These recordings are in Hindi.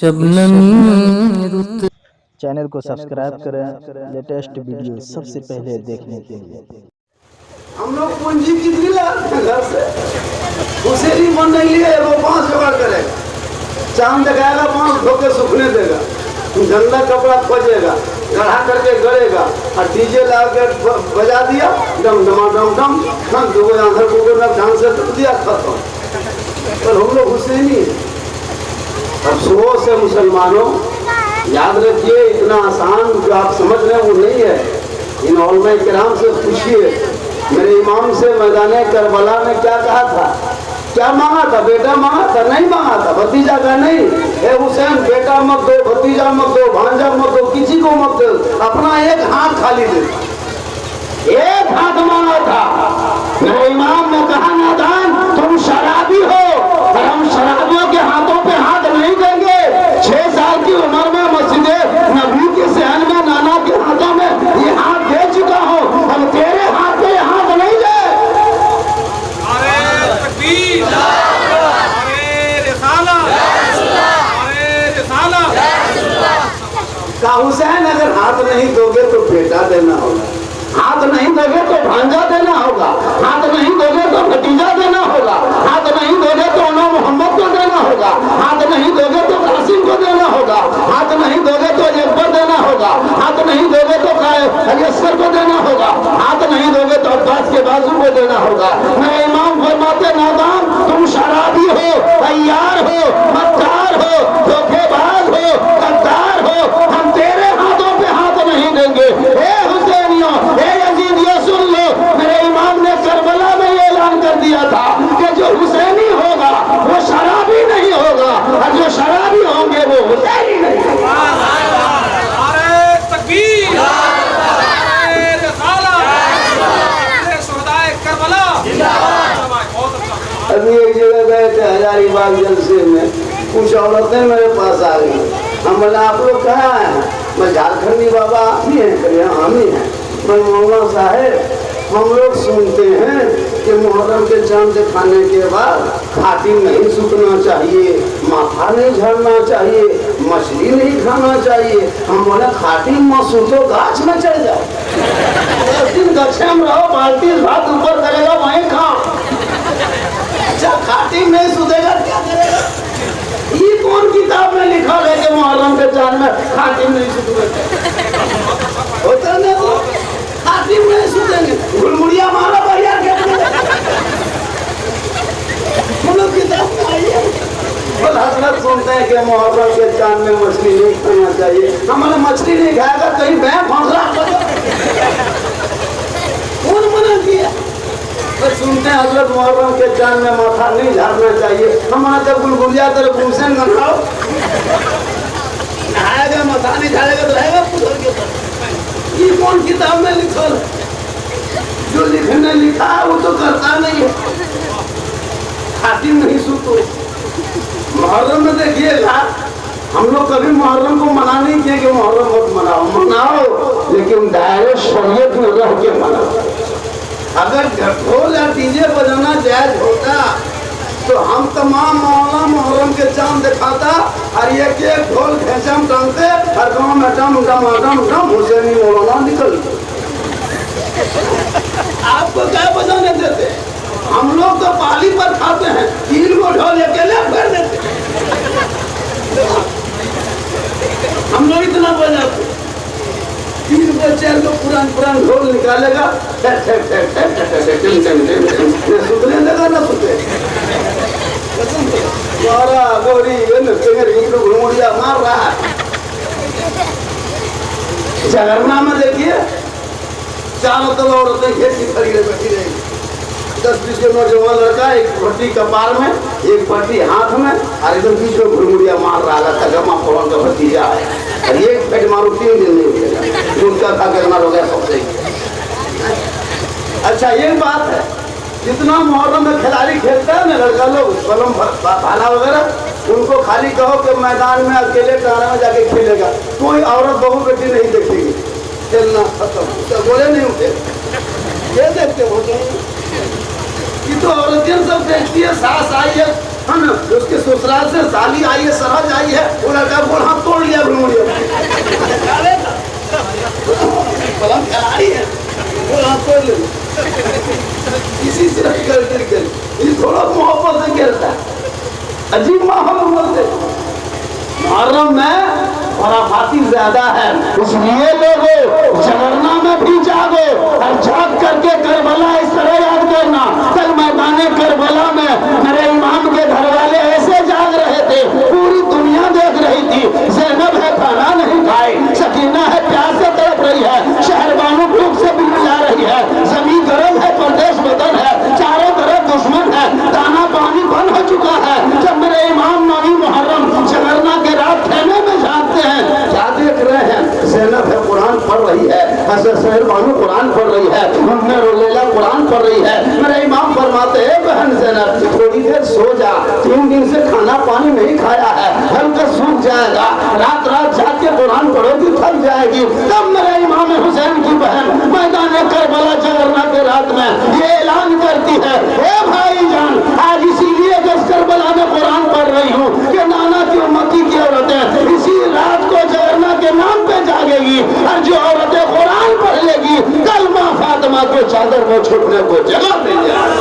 चैनल को सब्सक्राइब करें लेटेस्ट वीडियो सबसे पहले देखने के लिए। हम लोग पूंजी कितनी लगाते हैं घर से, उसे नहीं मन नहीं लिए वो 5 जुगाड़ करेगा, चांद लगाएगा 5 धोके सूखने देगा, गंदा कपड़ा खोजेगा, गढ़ा करके गड़ेगा और डीजे ला के बजा दिया, डम डमा डम डम डम दो आंधर को ढंग से तो दिया खत्म। पर हम लोग हुसैनी नहीं। अफसोस है मुसलमानों, याद रखिए इतना आसान जो आप समझ रहे हैं वो नहीं है। इन उलमा किराम से पूछिए, मेरे इमाम से मैदाने करबला में क्या कहा था, क्या मांगा था? बेटा मांगा था? नहीं मांगा था। भतीजा का नहीं, ए हुसैन बेटा मत दो, भतीजा मत दो, भांजा मत दो, किसी को मत दो, अपना एक हाथ खाली दे, एक हाथ मांगा था। मेरे इमाम ने कहा नादान तुम शराबी हो और हम शराबियों के हाथों पे हाथ नहीं देंगे। 6 साल की उम्र में मस्जिद नबी के सहन में नाना के हाथों में ये हाथ दे चुका हूँ, हम तेरे हाथ पे हाथ नहीं दे। अरे तकबीर, अरे रिसाला, अरे रिसाला। का हुसैन अगर हाथ नहीं दोगे तो बेटा देना होगा, हाथ नहीं दोगे तो भांजा देना होगा, हाथ नहीं दोगे तो भतीजा देना होगा, हाथ नहीं दोगे तो उन्हें मोहम्मद को देना होगा, हाथ नहीं दोगे तो कासिम को देना होगा, हाथ नहीं दोगे तो अकबर देना होगा, हाथ नहीं दोगे तो अयस्कर को देना होगा, हाथ नहीं दोगे तो अब्बास के बाजू को देना होगा। मेरे इमाम फरमाते नादान तुम शराबी हो, तैयार हो, मक्कार हो, धोखेबाज हो, गद्दार हो, हम तेरे हाथों पे हाथ नहीं देंगे। हे हुसैनियों, हे यजीदियों सुन लो, मेरे इमाम ने करबला में ये ऐलान कर दिया था कि जो हुसैनी होगा वो शराबी नहीं होगा और जो शराबी होंगे वो हुसैनी नहीं होगा। अरे तकबीर, अरे रिसाला, अरे शुहदाए करबला। बहुत अच्छा। अभी एक जगह गए थे हजारीबाग जलसे में, कुछ औरतें मेरे पास आ गई। हम बोले आप लोग कहाँ हैं? मैं झारखंडी बाबा आप ही हैं? हम ही हैं। मैं मौलाना साहेब हम लोग सुनते हैं कि मुहर्रम के चांद दिखाने के बाद खाटी नहीं सूखना चाहिए, माथा नहीं झड़ना चाहिए, मछली नहीं खाना चाहिए। हम बोले खाटी मत सूखो, गाछ में चढ़ जाओ, 10 दिन गच्छे में रहो, बाल्टी भात ऊपर करेगा वहीं खाओ। अच्छा खाटी नहीं सूखेगा क्या करेगा? ये कौन किताब में लिखा है कि मुहर्रम के चांद में खाटी नहीं सूखेगा? होता नहीं तो खाटी नहीं सूखेंगे, गुलमुड़िया मारा भैया के हम लोग किताब में आई है। और हजरत सुनते हैं कि मुहर्रम के चांद में मछली नहीं खाना चाहिए। हमारे मछली नहीं खाएगा कहीं मैं फंसा कौन मना किया? तो सुनते हैं हजरत मुहर्रम के चांद में माथा नहीं झाड़ना चाहिए। हमारा जब गुलगुलिया तर गुलशन बनाओ, नहाएगा माथा नहीं झाड़ेगा तो रहेगा पुत्र के ऊपर। ये कौन किताब में लिखा है? जो लिखने लिखा है वो तो करता नहीं है। खातिम नहीं सूतो। मुहर्रम में देखिएगा, हम लोग कभी मुहर्रम को मना नहीं किए कि मुहर्रम मत मनाओ, मनाओ लेकिन दायरे शरीयत में रह के मनाओ। अगर ढोल या डीजे बजाना जायज होता तो हम तमाम मौला मुहर्रम के चांद दिखाता और एक एक ढोल खेचम टांगते और गाँव में डम डम डम डम हुसैनी मौलाना निकलते। आपको क्या बजाने देते? हम लोग तो पाली पर खाते हैं, 3 को ढोल अकेले कर देते। हम लोग इतना बजाते 3 को 4 को पुरान ढोल निकालेगा, सुतने देगा ना सुते मारा गौरी घुमुड़िया मार रहा है। जगरना में देखिए चारों तरफ औरतें घेर खड़ी बैठी रहेगी। 10-20 के नौजवान लड़का, एक पट्टी कपार में, एक पट्टी हाथ में और एकदम बीच में घुमुड़िया मार रहा है। गमा फोड़न का भतीजा है और एक फेट मारू 3 दिन नहीं उठेगा, उनका था करना हो गया सबसे। अच्छा ये बात है, जितना मुहर्रम में खिलाड़ी खेलता है ना लड़का लोग कलम भाला वगैरह, उनको खाली कहो कि मैदान में अकेले टाना में जाके खेलेगा, कोई औरत बहू बेटी नहीं देखेगी, खेलना खत्म, तो बोले नहीं उठे। ये देखते हो कि तो औरतें सब देखती है, सास आई है है ना, उसके ससुराल से साली आई है, सरहज आई है, वो लड़का बोल हाथ तोड़ लिया पलंग खिलाड़ी है, बोल हाथ तोड़ लिया। इसी से कर ये थोड़ा मोहब्बत से खेलता है। अजीब माहौल बोलते मुहर्रम में खुराफाती ज्यादा है, इसलिए लोगों जगरना में भी जागो और जाग करके करबला इस तरह याद करना। कल मैदाने करबला में मेरे इमाम के घर वाले ऐसे जाग रहे थे, पूरी दुनिया देख रही थी। ज़ैनब है खाना नहीं खाए, सकीना है प्यास से तड़प रही है, शहरबानू भूख से बिलबिला रही है, जमीन गर्म है, प्रदेश बदल है, चारों तरफ दुश्मन है, दाना पानी बंद हो चुका है। जब मेरे इमाम नबी मुहर्रम जगरना के रात खेमे में झांकते हैं, क्या देख रहे हैं? ज़ैनब है कुरान पढ़ रही है, हज़रत शहरबानू कुरान पढ़ रही है, उम्मे रुलैला कुरान पढ़ रही है। मेरे इमाम फरमाते हैं बहन ज़ैनब थोड़ी देर सो जा, 3 दिन से खाना पानी नहीं खाया है, हल्का सूख जाएगा, रात रात जाके कुरान पढ़ोगी थक जाएगी। तब मेरे इमाम हुसैन की बहन मैदान करबला जगरना के रात में ये ऐलान करती है, ए भाईजान आज इसीलिए दस करबला में कुरान पढ़ रही हूँ कि नाना की उम्मती की औरतें इसी रात को जगरना के नाम पे जागेगी, और जो औरतें कुरान पढ़ लेगी कल माँ फातिमा को चादर में छुपने को जगह मिल जाएगी।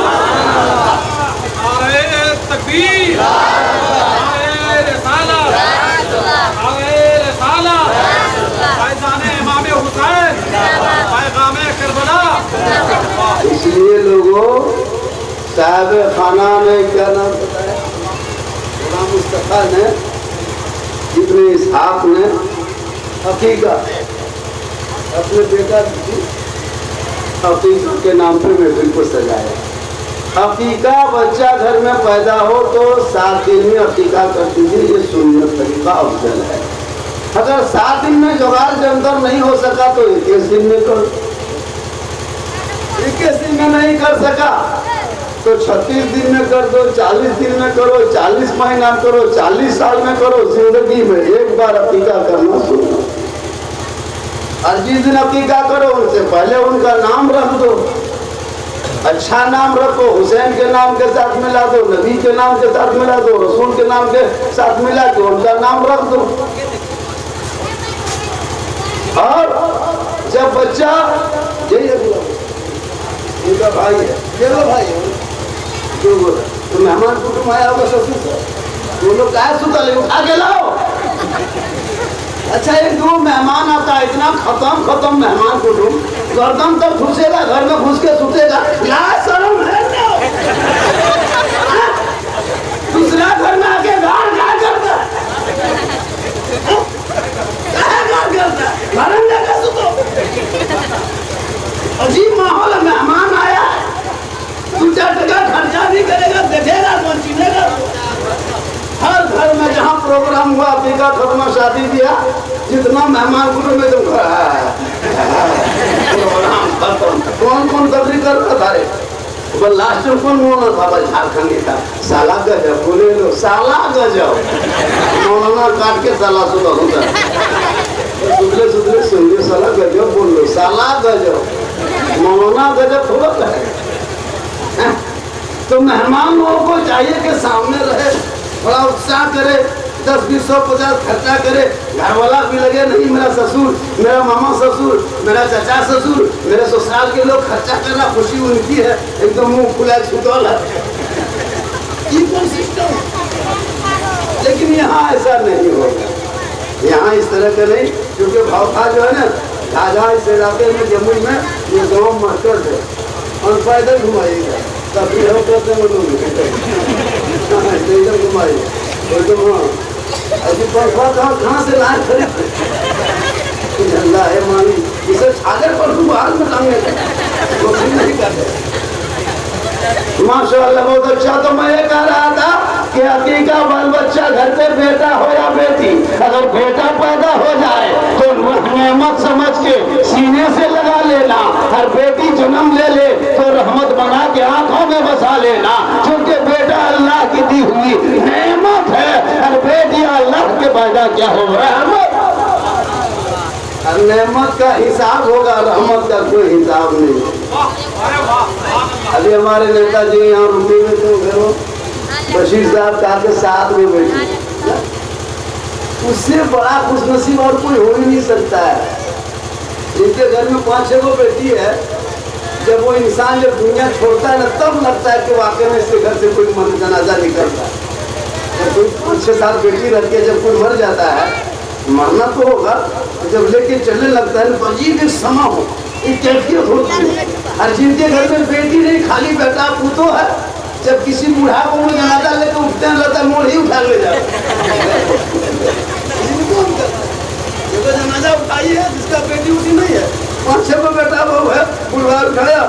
नारे तकबीर, नारे रिसालत, नारे रिसालत, फैज़ाने इमाम हुसैन, पैगामे करबला। इसलिए लोगों साहब खाना में क्या नाम बताया, गुलाम मुस्तफा ने, इब्ने इसहाक ने अकीका अपने बेटा की अकीका के नाम पे महफिल को सजाया। अकीका बच्चा घर में पैदा हो तो 7 दिन में अकीका कर दीजिए, ये सुन्नत तरीका अफजल है। अगर 7 दिन में जुगाड़ के अंदर नहीं हो सका तो 21 दिन में करो, 21 दिन में नहीं कर सका तो 36 दिन में कर दो, 40 दिन में करो, 40 महीना करो, 40 साल में करो। जिंदगी में एक बार अकीका करना सुनो, और जिस दिन अकीका करो उनसे पहले उनका नाम रख दो, अच्छा नाम रखो, हुसैन के नाम के साथ मिला दो, नबी के नाम के साथ मिला दो, रसूल के नाम के साथ मिला के उनका नाम रख दो। और जब बच्चा उनका भाई है, ये लो भाई है, तो मेहमान कुटुंब आया होगा ससुर से, वो लोग क्या सुता ले उठा के लाओ। अच्छा एक दो मेहमान आता है, इतना खत्म मेहमान कुटुंब, गर्दन तक घुसेगा, घर में घुस के सुतेगा, लाज शर्म है ना? दूसरा घर में आके गाड़ करता अजीब माहौल है। मेहमान आया 2-4 टका खर्चा भी करेगा, देखेगा कौन चिनेगा। हर घर में जहाँ प्रोग्राम हुआ, अकीका खत्म शादी किया, जितना मेहमान कुटुंब में तुम प्रोग्राम खत्म। कौन तकरीर कर रहा था रे? लास्ट में कौन बोलना था? झारखंडी का साला गजब, बोले लो साला गजब, मौलाना काट के साला सुधर सुधरे सुनिए, साला गजब बोल लो, साला गजब, मौलाना गजब थोड़ा है। तो मेहमान लोगों को चाहिए कि सामने रहे, बड़ा उत्साह करे, 10, 20, 100, 50 खर्चा करे, घर वाला भी लगे नहीं मेरा ससुर, मेरा मामा ससुर, मेरा चाचा ससुर, मेरे ससुराल के लोग खर्चा करना खुशी उनकी है, एकदम मुंह खुला छुटौल है। लेकिन यहाँ ऐसा नहीं होगा, यहाँ इस तरह का नहीं, क्योंकि भावता जो है ना राजा इस इलाके में जम्मू में ये गाँव मरकज है, और पैदल घुमाइएगा तभी हम करते हैं लोग घुमाइए अभी कहाँ से लाए खरीद झंडा है मानी, इसे छागर पर बाहर में टांगे वो नहीं करते। माशाअल्लाह बहुत अच्छा। तो मैं ये कह रहा था कि अकीका बाल बच्चा घर पे बेटा हो या बेटी, अगर बेटा पैदा हो जाए तो नेमत समझ के सीने से लगा लेना, और बेटी जन्म ले ले तो रहमत बना के आंखों में बसा लेना, क्योंकि बेटा अल्लाह की दी हुई नेमत है, और बेटी अल्लाह के पैदा क्या हो रहमत। नेमत का हिसाब होगा, रहमत का कोई हिसाब नहीं। अभी हमारे नेताजी यहाँ रुपये में तो घरों बशीर साहब कहा के 7 गो बेटी, उससे बड़ा खुशनसीब और कोई हो ही नहीं सकता है। जिनके घर में 5-6 गो बेटी है, जब वो इंसान जब दुनिया छोड़ता है ना, तब लगता है कि वाकई में इसके घर से कोई मर जनाजा निकलता है। जब कोई 5-6-7 बेटी रख के जब कोई मर जाता है, मरना तो होगा, जब लेके चलने लगता है तो अजीब एक समा हो, एक कैफियत होती है। और जिनके घर में बेटी नहीं, खाली बेटा पूतो है, जब किसी बूढ़ा को वो जनाजा लेकर उठते हैं, लगता है मोड़ ही उठा ले जाए। तो जनाजा उठाई है जिसका बेटी उठी नहीं है, 5-6 को बेटा बहू है, बूढ़ा उठाया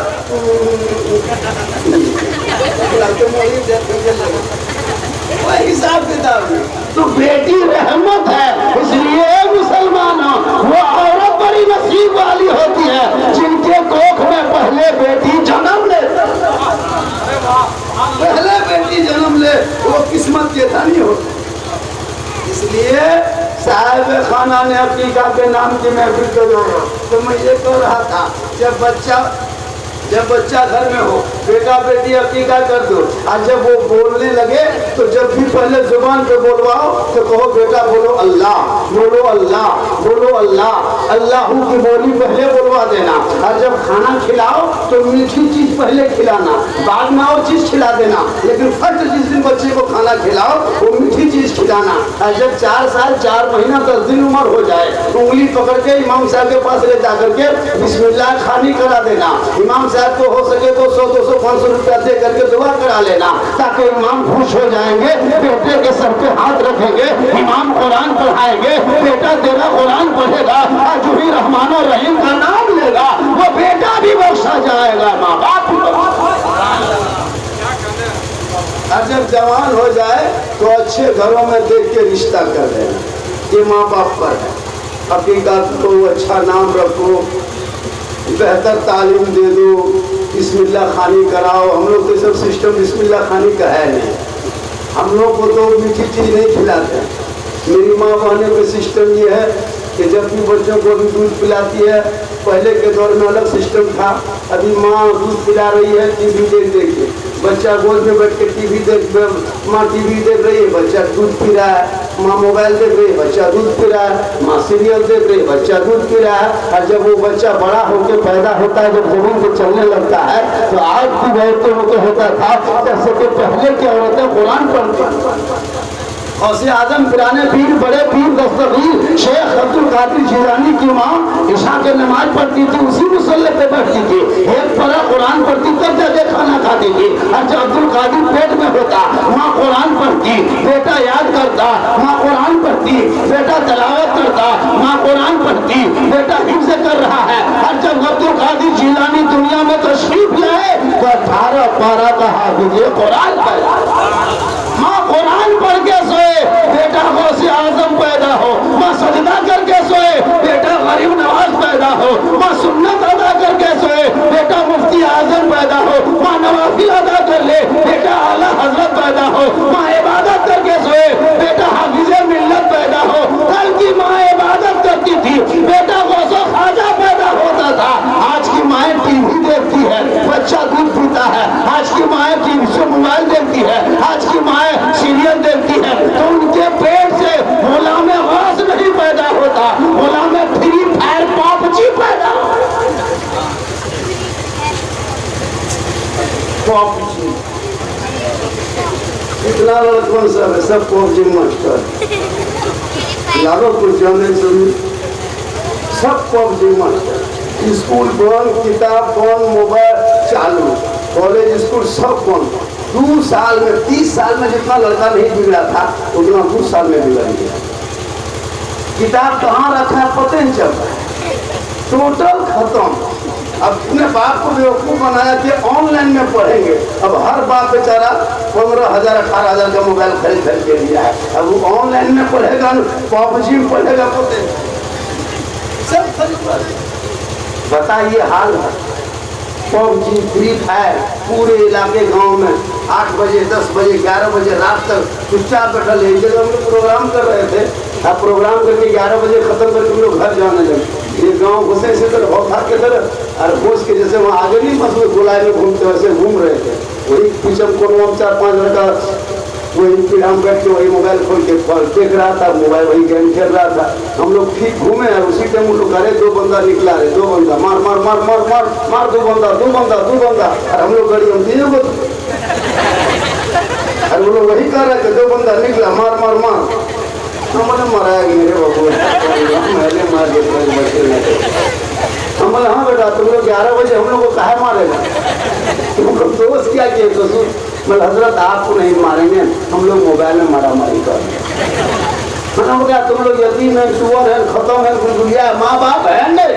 वही हिसाब किताब है। तो बेटी रहमत है, इसलिए मुसलमानों वो औरत बड़ी नसीब वाली होती है जिनके कोख में पहले बेटी जन्म ले, पहले बेटी जन्म ले, वो किस्मत के धनी होते। इसलिए साहिब खाना ने अकीका के नाम की महफिल को, तो मैं ये कह रहा था, जब बच्चा घर में हो, बेटा बेटी अकीका कर दो, और जब वो बोलने लगे तो जब भी पहले जुबान पे बोलवाओ तो कहो बेटा बोलो अल्लाह, बोलो अल्लाह, बोलो अल्लाह, अल्लाहू की बोली पहले बोलवा देना। और जब खाना खिलाओ तो मीठी चीज पहले खिलाना, बाद में और चीज खिला देना, लेकिन फर्स्ट जिस दिन बच्चे को खाना खिलाओ वो मीठी चीज खिलाना। और जब 4 साल 4 महीना 10 दिन उम्र हो जाए, उंगली पकड़ के इमाम साहब के पास ले जा करके बिस्मिल्लाह खानी करा देना। इमाम साहब को हो सके तो 100-200-500 रुपया दे करके दुआ करा लेना, ताकि इमाम खुश हो जाएंगे। बेटे के सर पे हाथ रखेंगे, इमाम कुरान पढ़ाएंगे, बेटा तेरा कुरान पढ़ेगा, जो ही रहमान और रहीम का नाम लेगा वो बेटा भी बख्शा जाएगा, माँ बाप भी। और जब जवान हो जाए तो अच्छे घरों में देख के रिश्ता कर देना, ये माँ बाप पर है। हकीकत को अच्छा नाम रखो, बेहतर तालीम दे दो, बिस्मिल्लाह खानी कराओ। हम लोग तो सब सिस्टम बिस्मिल्लाह खानी का है नहीं, हम लोग को तो मीठी चीज़ नहीं खिलाते। मेरी माँ बहने का सिस्टम ये है कि जब भी बच्चों को भी दूध पिलाती है, पहले के दौर में अलग सिस्टम था, अभी माँ दूध पिला रही है टीवी देख के, बच्चा गोद में बैठ के टीवी देख, माँ टीवी देख रही है, बच्चा दूध पी रहा है, माँ मोबाइल देख रही है, बच्चा दूध पी रहा है, माँ सीरियल देख रही है, बच्चा दूध पी रहा है। और जब वो बच्चा बड़ा होकर पैदा होता है, जब जमीन पे चलने लगता है, तो आज की औरतों को होता था जैसे कि पहले की औरतें कुरान पढ़ती। गौसे आजम पुराने पीर, बड़े पीर दस्तगीर शेख अब्दुल कादिर जिलानी की माँ ईशा के नमाज पढ़ती थी, उसी मुसल्ले पे बैठती थी, एक परा कुरान पढ़ती, तब जाके खाना खाती थी। और जब अब्दुल कादिर पेट में होता, माँ कुरान पढ़ती, बेटा याद करता, माँ कुरान पढ़ती, बेटा तलावत करता, माँ कुरान पढ़ती, बेटा हिफ्ज़ कर रहा है। और जब अब्दुल कादिर जिलानी दुनिया में तशरीफ लाए तो 18 पारा का हाफिज़ कुरान पढ़ा, माँ कुरान पढ़ के सोए, बेटा गौसे आजम पैदा हो, माँ सजदा करके सोए, बेटा गरीब नवाज पैदा हो, माँ सुन्नत अदा करके सोए, बेटा मुफ्ती आजम पैदा हो, माँ नवाफिल अदा कर ले, बेटा आला हजरत पैदा हो, माँ इबादत करके सोए, बेटा हाफिज़े मिल्लत पैदा हो। कल की माँ इबादत करती थी, बेटा गौसो ख्वाजा पैदा होता था। आज की माएँ टीवी देखती है, बच्चा दूध पीता है। आज की माएँ टीवी से मोबाइल देखती है, आज की माएँ सीरियल देखती है, तो उनके पेट से गुलाम गौस नहीं पैदा होता, गुलाम फ्री फायर पबजी पैदा होता। इतना लड़कन सब है, सब पबजी मास्टर यादव कुछ जाने सब पबजी मास्टर। स्कूल बंद, किताब बंद, मोबाइल चालू, कॉलेज स्कूल सब बंद। 2 साल में 30 साल में जितना लड़का नहीं बिगड़ा था उतना 2 साल में बिगड़ गया। किताब कहाँ रखा है पता नहीं चल रहा है, टोटल खत्म। अब अपने बाप को बेवकूफ़ बनाया कि ऑनलाइन में पढ़ेंगे। अब हर बाप बेचारा 15,000 18,000 का मोबाइल खरीद के लिया है, अब वो ऑनलाइन में पढ़ेगा, पबजी में पढ़ेगा, पते सब खरीद। बताइए हाल है पबजी फ्री फायर पूरे इलाके गांव में 8 बजे 10 बजे 11 बजे रात तक चुपचाप बैठल है। जब हम लोग प्रोग्राम कर रहे थे, अब प्रोग्राम करके 11 बजे खत्म करके हम लोग घर जाने लगे। ये गांव घुसे से तरह हौथा के तरह और घुस के जैसे वहाँ आगे नहीं मसले गोलाई में घूमते वैसे घूम रहे थे। वही पीछे को 4-5 लड़का वही फिर हम बैठ के वही मोबाइल खोल के देख रहा था, मोबाइल वही गेम खेल रहा था। हम लोग ठीक घूमे और उसी टाइम हम लोग अरे 2 बंदा निकला, रे 2 बंदा मार मार मार मार मार मार 2 बंदा 2 बंदा 2 बंदा। और हम लोग गाड़ी हम दिए को और वो लोग वही कह रहे थे 2 बंदा निकला मार मार मार। हमने मराया कि मेरे बाबू मैंने मार दिया। हम बोले हाँ बेटा तुम लोग 11 बजे हम लोग को काहे मारेगा, तुमको दोस्त क्या किए कसूर? मतलब हजरत आपको नहीं मारेंगे, हम लोग मोबाइल में मारा मारी कर। मैंने कहा तुम लोग यतीम है, सुअर है, खत्म है, गुड़गुड़िया है, माँ बाप है नहीं।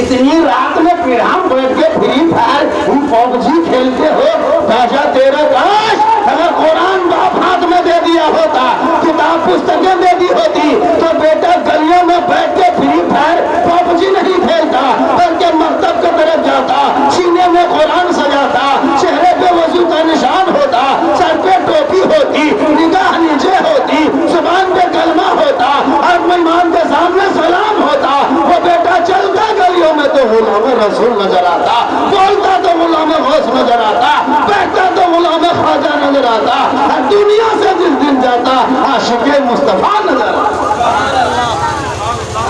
इतनी रात में पिराम बैठ के फ्री फायर तुम पबजी खेलते हो, भाषा तेरा काश अगर कुरान बाप हाथ में दे दिया होता, किताब पुस्तकें दे दी होती, तो बेटा गलियों में बैठ के फ्री फायर पबजी नहीं खेलता, बल्कि मकतब की तरफ जाता, सीने में कुरान सजाता, चेहरे पे वजू का निशान होता, सर पे टोपी होती, निगाह नीचे होती, जुबान पे कलमा होता और मेहमान के सामने सलाम होता। वो बेटा चलता गलियों में तो गुलाम रसूल नजर आता, बोलता तो गुलाम गौस नजर आता, बैठता तो गुलाम ख्वाजा नजर आता, और दुनिया से जिस दिन जाता आशिक़े मुस्तफा नजर आता।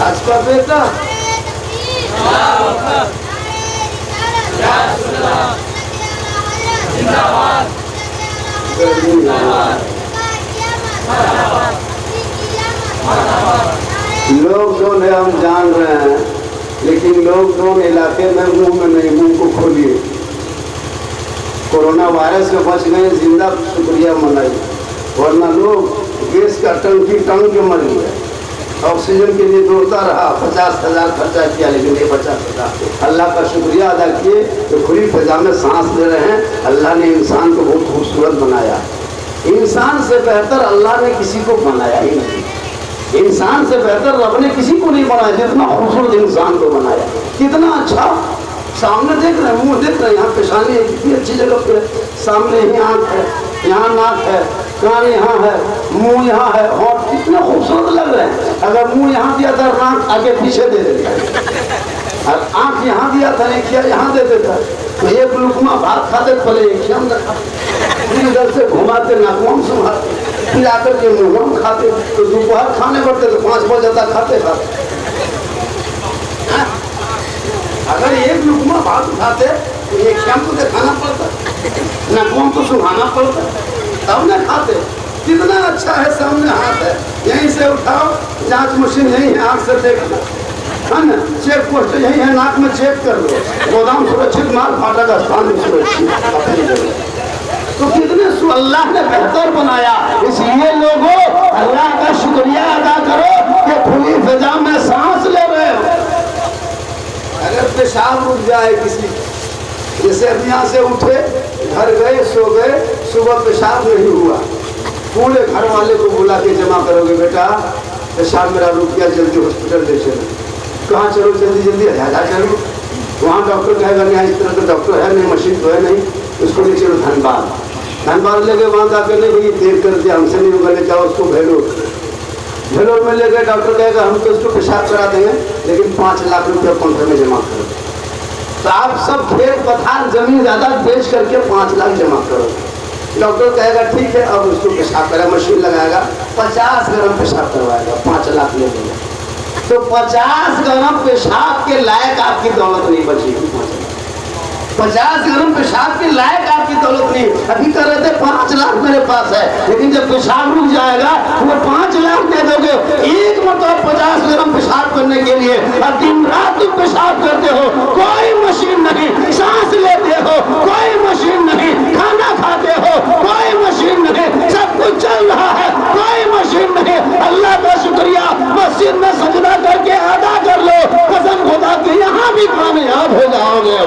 आज का बेटा लोग जो है हम जान रहे हैं, लेकिन लोग जो इलाके में मुंह में नहीं, मुंह को खोलिए। कोरोना वायरस से बच गए, जिंदा शुक्रिया मनाई, वरना लोग गैस का टंकी टांग के मर गए। ऑक्सीजन के लिए दौड़ता रहा, 50,000 खर्चा किया, लेकिन ये 50,000 अल्लाह का शुक्रिया अदा किए तो खुली फजा में सांस ले रहे हैं। अल्लाह ने इंसान को बहुत खूबसूरत बनाया। इंसान से बेहतर अल्लाह ने किसी को बनाया ही नहीं। इंसान से बेहतर रब ने किसी को नहीं बनाया जितना खूबसूरत इंसान को बनाया। कितना अच्छा सामने देख रहे हैं, मुंह देख रहे हैं, यहाँ पेशानी है, कितनी अच्छी जगह पे सामने ही आँख है, यहाँ नाक है, कान यहाँ है, मुंह यहाँ है, और कितने खूबसूरत लग रहे हैं। अगर मुंह यहाँ दिया था, नाक आगे पीछे दे देता, और आँख यहाँ दिया था, एक खिया यहाँ दे देता, तो एक लुकमा भात खाते पहले एक खिया फिर इधर से घुमाते, नाकवाम सुहाते, फिर आकर के मुँह खाते, तो दोपहर खाने पड़ते तो 5 बजे तक खाते खाते। अगर एक लुकमा भात उठाते तो एक शाम को खाना पड़ता, नकवाम को सुहाना पड़ता, तब न खाते। कितना अच्छा है, सामने हाथ है, यहीं से उठाओ, जांच मशीन यहीं है, आँख से देख लो, है ना, चेक पोस्ट यहीं है, नाक में चेक कर लो, गोदाम सुरक्षित, माल फाटक स्थान सुरक्षित। तो कितने अल्लाह ने बेहतर बनाया। इसलिए लोगों अल्लाह का शुक्रिया अदा करो कि खुली फिजा में सांस ले रहे हो। अगर पेशाब रुक जाए किसी, जैसे अब यहाँ से उठे, घर गए, सो गए, सुबह पेशाब नहीं हुआ, पूरे घर वाले को बुला के जमा करोगे, बेटा पेशाब मेरा रुक गया, जल्दी हॉस्पिटल ले चलो। कहाँ चलो, जल्दी जल्दी हजारा चलो। वहाँ डॉक्टर कहेगा नहीं, इस तरह का डॉक्टर है नहीं, मशीन तो है नहीं, उसको ले चलो धनबाद। धनबाद ले गए, वहाँ जाकर नहीं भाई देर कर दिया, हमसे नहीं होगा, ले जाओ उसको भेलोर। भेलोर में ले गए, डॉक्टर कहेगा हम तो उसको पेशाब करा देंगे, लेकिन 5 लाख रुपया काउंटर में जमा करो। तो आप सब खेत पथार जमीन ज़्यादा बेच करके 5 लाख जमा करो। डॉक्टर कहेगा ठीक है, अब उसको पेशाब करा, मशीन लगाएगा, 50 ग्राम पेशाब करवाएगा, 5 लाख ले लेगा। तो 50 ग्राम पेशाब के लायक आपकी दौलत नहीं बचेगी। 50 ग्राम पेशाब के लायक आपकी दौलत नहीं। अभी कर रहे थे 5 लाख मेरे पास है, लेकिन जब पेशाब रुक जाएगा वो 5 लाख दे दोगे। एक मतलब 50 ग्राम पेशाब करने के लिए, और दिन रात तुम पेशाब करते हो, कोई मशीन नहीं, सांस लेते हो कोई मशीन नहीं, खाना खाते हो कोई मशीन नहीं, सब कुछ चल रहा है कोई मशीन नहीं। अल्लाह का शुक्रिया मस्जिद में सजदा करके अदा कर लो, कसम खुदा की यहाँ भी कामयाब हो जाओगे।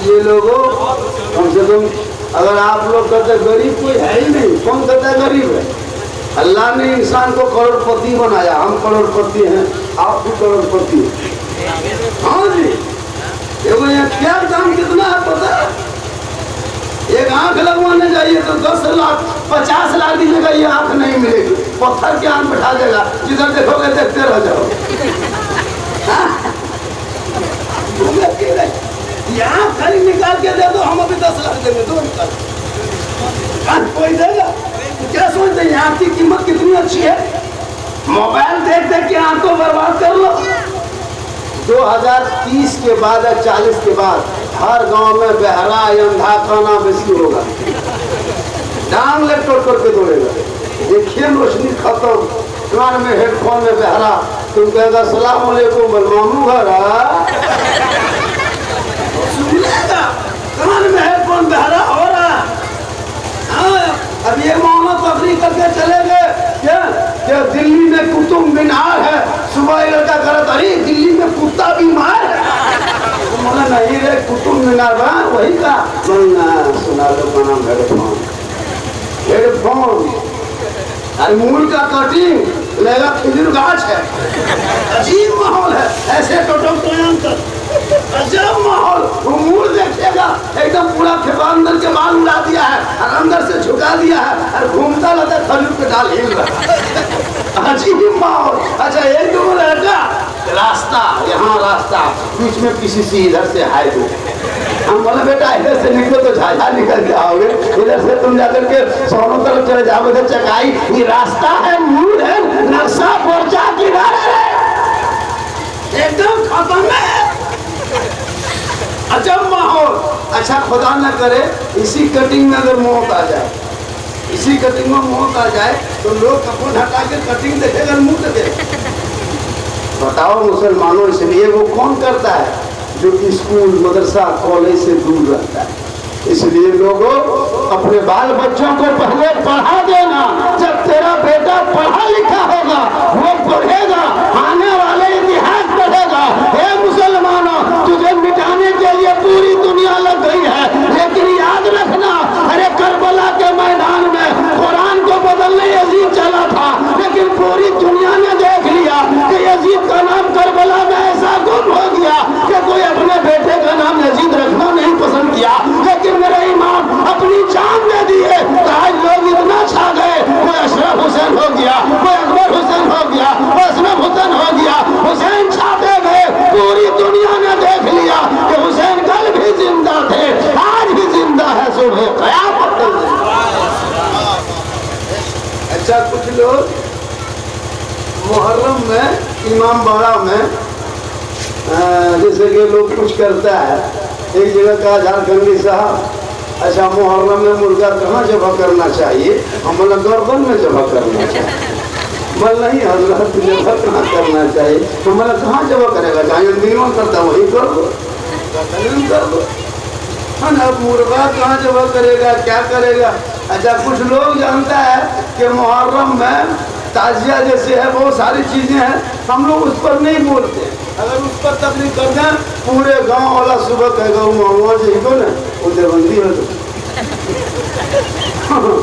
ये लोगों कम से कम अगर आप लोग कहते गरीब कोई है ही नहीं, कौन कहता है गरीब है? अल्लाह ने इंसान को करोड़पति बनाया, हम करोड़पति हैं, आप भी करोड़पति हैं। हाँ जी, देखो यहाँ क्या दाम कितना है पता है? एक आंख लगवाने जाइए तो 10 लाख 50 लाख दीजिएगा, ये आंख नहीं मिलेगी। पत्थर के आन बैठा देगा, जिधर देखोगे देखते रह जाओ। यहाँ खरी निकाल के दे दो, हम अभी 10 लाख देंगे, दो निकाल। कोई देगा? क्या सोचते हैं यहाँ की कीमत कितनी अच्छी है? मोबाइल देख देख के आंखों बर्बाद कर लो। 2030 के बाद या 40 के बाद हर गांव में बहरा या अंधा काना बेसी होगा, डांग ले टोट करके दौड़ेगा। देखिए रोशनी खत्म, कान में हेडफोन में बहरा, तुम कहेगा सलाम अलैकुम बलमामू घर सुनिएगा, कान में हेडफोन बहरा हो रहा। हाँ, अब ये मामला तकरीर करके चले गए क्या दिल्ली में कुतुब मीनार है, सुबह लड़का करता अरे दिल्ली में कुत्ता बीमार है, तो बोला नहीं रे कुतुब मीनार बा वही का सुना लो बना हेडफोन। अरे मूल का कटिंग लेगा खिजूर गाछ है, अजीब माहौल है, ऐसे अजब माहौल। वो मूल देखेगा एकदम पूरा फेफा अंदर के बाल उड़ा दिया है और अंदर से झुका दिया है और घूमता रहता है, खजूर पे डाल हिल रहा, अजीब माहौल। अच्छा एक दो लड़का रास्ता, यहाँ रास्ता बीच में किसी इधर से हाईवे, हम बोले बेटा इधर से निकलो तो झाझा निकल जाओगे, इधर से तुम जाकर के सोनों तरफ चले जाओगे चकाई, ये रास्ता है मूल है, नक्शा पर्चा किधर है, एकदम खत्म है, अजब माहौल। अच्छा खुदा न करे इसी कटिंग में अगर मौत आ जाए, इसी कटिंग में मौत आ जाए तो लोग कपड़े हटा के कटिंग देखेगा, मुंह देखेगा। बताओ मुसलमानों, इसलिए वो कौन करता है जो स्कूल मदरसा कॉलेज से दूर रहता है। इसलिए लोगों अपने बाल बच्चों को पहले पढ़ा देना, जब तेरा बेटा पढ़ा लिखा होगा वो पढ़ेगा, आने वाले इतिहास पढ़ेगा। हे मुसलमानों, तुझे मिटाने के लिए पूरी दुनिया लग गई है, लेकिन याद रखना, अरे करबला के मैदान में कुरान को बदलने यजीद चला था, लेकिन पूरी दुनिया ने देख लिया कि यजीद का नाम करबला में ऐसा गुम हो गया कि कोई अपने बेटे का नाम यजीद रखना नहीं पसंद किया, लेकिन मेरे इमाम अपनी जान दे दिए तो आज लोग इतना छा गए, कोई अशरफ हुसैन हो गया, कोई अकबर हुसैन हो गया, कोई असलम हुसैन हो गया, हुसैन छाते गए, पूरी दुनिया ने देख लिया कि हुसैन कल भी जिंदा थे, आज भी जिंदा है, सुबह क़यामत तक। अच्छा कुछ लोग मुहर्रम में इमाम बाड़ा में जैसे कि लोग कुछ करता है, एक जगह कहा झारखंडी साहब, अच्छा मुहर्रम में मुर्गा कहाँ जबा करना चाहिए, हम बोला गर्दन में जबा करना चाहिए। बोल नहीं हजरत जबा कहाँ करना चाहिए, हम बोला कहाँ जबा करेगा, जहाँ दिनों करता वही कर दो, कर दो। अब मुर्गा कहाँ जबा करेगा, क्या करेगा। अच्छा कुछ लोग जानता है कि मुहर्रम में ताजिया जैसे है बहुत सारी चीजें हैं, हम लोग उस पर नहीं बोलते, अगर उस पर तकलीफ कर दें पूरे गांव वाला सुबह कहेगा वो जी को ना वो देवबंदी हो तो